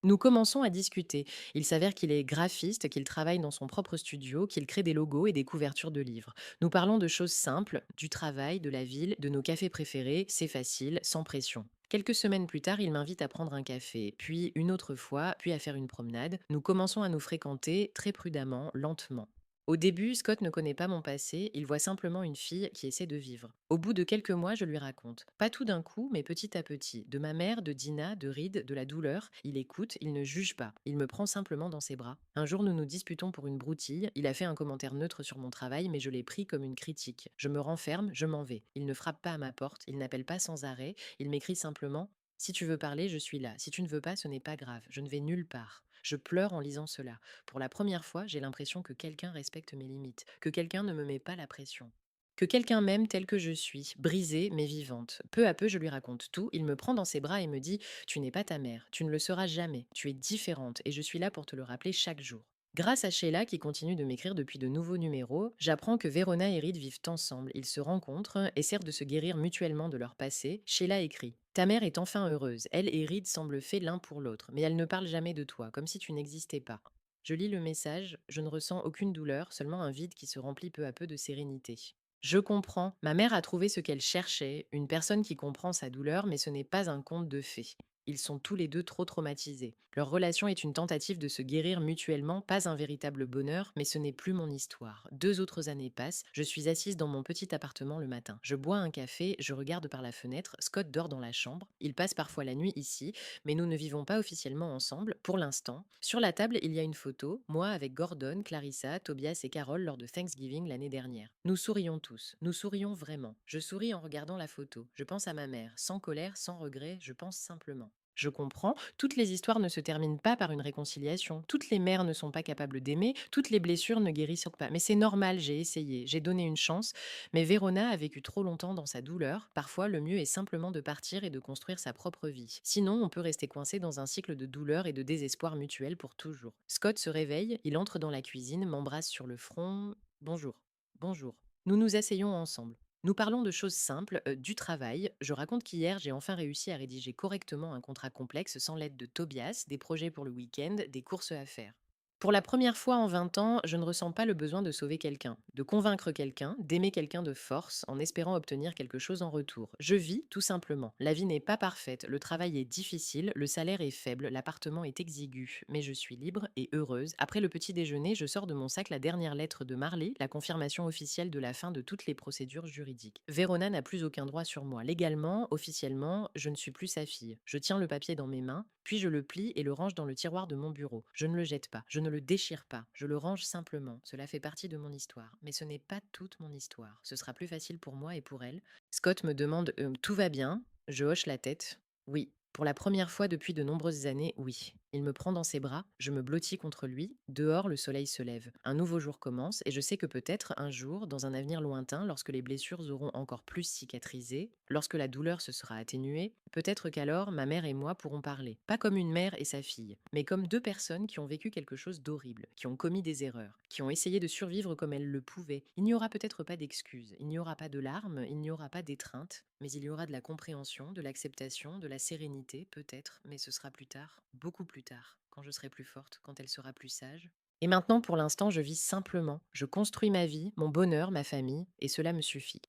Nous commençons à discuter. Il s'avère qu'il est graphiste, qu'il travaille dans son propre studio, qu'il crée des logos et des couvertures de livres. Nous parlons de choses simples, du travail, de la ville, de nos cafés préférés, c'est facile, sans pression. Quelques semaines plus tard, il m'invite à prendre un café, puis une autre fois, puis à faire une promenade. Nous commençons à nous fréquenter très prudemment, lentement. Au début, Scott ne connaît pas mon passé, il voit simplement une fille qui essaie de vivre. Au bout de quelques mois, je lui raconte. Pas tout d'un coup, mais petit à petit. De ma mère, de Dina, de Reed, de la douleur. Il écoute, il ne juge pas. Il me prend simplement dans ses bras. Un jour, nous nous disputons pour une broutille. Il a fait un commentaire neutre sur mon travail, mais je l'ai pris comme une critique. Je me renferme, je m'en vais. Il ne frappe pas à ma porte, il n'appelle pas sans arrêt. Il m'écrit simplement si tu veux parler, je suis là. Si tu ne veux pas, ce n'est pas grave. Je ne vais nulle part. Je pleure en lisant cela. Pour la première fois, j'ai l'impression que quelqu'un respecte mes limites, que quelqu'un ne me met pas la pression. Que quelqu'un m'aime tel que je suis, brisée mais vivante. Peu à peu, je lui raconte tout. Il me prend dans ses bras et me dit tu n'es pas ta mère, tu ne le seras jamais, tu es différente et je suis là pour te le rappeler chaque jour. Grâce à Sheila, qui continue de m'écrire depuis de nouveaux numéros, j'apprends que Verona et Reed vivent ensemble. Ils se rencontrent, essaient de se guérir mutuellement de leur passé. Sheila écrit ta mère est enfin heureuse. Elle et Reed semblent faits l'un pour l'autre, mais elle ne parle jamais de toi, comme si tu n'existais pas. Je lis le message, je ne ressens aucune douleur, seulement un vide qui se remplit peu à peu de sérénité. Je comprends, ma mère a trouvé ce qu'elle cherchait, une personne qui comprend sa douleur, mais ce n'est pas un conte de fées. Ils sont tous les deux trop traumatisés. Leur relation est une tentative de se guérir mutuellement, pas un véritable bonheur, mais ce n'est plus mon histoire. 2 autres années passent, je suis assise dans mon petit appartement le matin. Je bois un café, je regarde par la fenêtre, Scott dort dans la chambre, il passe parfois la nuit ici, mais nous ne vivons pas officiellement ensemble, pour l'instant. Sur la table, il y a une photo, moi avec Gordon, Clarissa, Tobias et Carol lors de Thanksgiving l'année dernière. Nous sourions tous, nous sourions vraiment. Je souris en regardant la photo. Je pense à ma mère, sans colère, sans regret, je pense simplement. Je comprends, toutes les histoires ne se terminent pas par une réconciliation. Toutes les mères ne sont pas capables d'aimer, toutes les blessures ne guérissent pas. Mais c'est normal, j'ai essayé, j'ai donné une chance, mais Verona a vécu trop longtemps dans sa douleur. Parfois, le mieux est simplement de partir et de construire sa propre vie. Sinon, on peut rester coincé dans un cycle de douleur et de désespoir mutuel pour toujours. Scott se réveille, il entre dans la cuisine, m'embrasse sur le front. Bonjour. Bonjour. Nous nous asseyons ensemble. Nous parlons de choses simples, du travail. Je raconte qu'hier, j'ai enfin réussi à rédiger correctement un contrat complexe sans l'aide de Tobias, des projets pour le week-end, des courses à faire. Pour la première fois en 20 ans, je ne ressens pas le besoin de sauver quelqu'un, de convaincre quelqu'un, d'aimer quelqu'un de force en espérant obtenir quelque chose en retour. Je vis tout simplement. La vie n'est pas parfaite, le travail est difficile, le salaire est faible, l'appartement est exigu, mais je suis libre et heureuse. Après le petit déjeuner, je sors de mon sac la dernière lettre de Marley, la confirmation officielle de la fin de toutes les procédures juridiques. Verona n'a plus aucun droit sur moi. Légalement, officiellement, je ne suis plus sa fille. Je tiens le papier dans mes mains, puis je le plie et le range dans le tiroir de mon bureau. Je ne le jette pas, je ne le déchire pas, je le range simplement. Cela fait partie de mon histoire. Mais ce n'est pas toute mon histoire. Ce sera plus facile pour moi et pour elle. Scott me demande tout va bien. Je hoche la tête. Oui. Pour la première fois depuis de nombreuses années, oui. Il me prend dans ses bras, je me blottis contre lui, dehors le soleil se lève. Un nouveau jour commence et je sais que peut-être un jour, dans un avenir lointain, lorsque les blessures auront encore plus cicatrisé, lorsque la douleur se sera atténuée, peut-être qu'alors ma mère et moi pourrons parler. Pas comme une mère et sa fille, mais comme deux personnes qui ont vécu quelque chose d'horrible, qui ont commis des erreurs, qui ont essayé de survivre comme elles le pouvaient. Il n'y aura peut-être pas d'excuses, il n'y aura pas de larmes, il n'y aura pas d'étreinte, mais il y aura de la compréhension, de l'acceptation, de la sérénité, peut-être, mais ce sera plus tard, beaucoup plus tard, quand je serai plus forte, quand elle sera plus sage. Et maintenant, pour l'instant, je vis simplement. Je construis ma vie, mon bonheur, ma famille, et cela me suffit.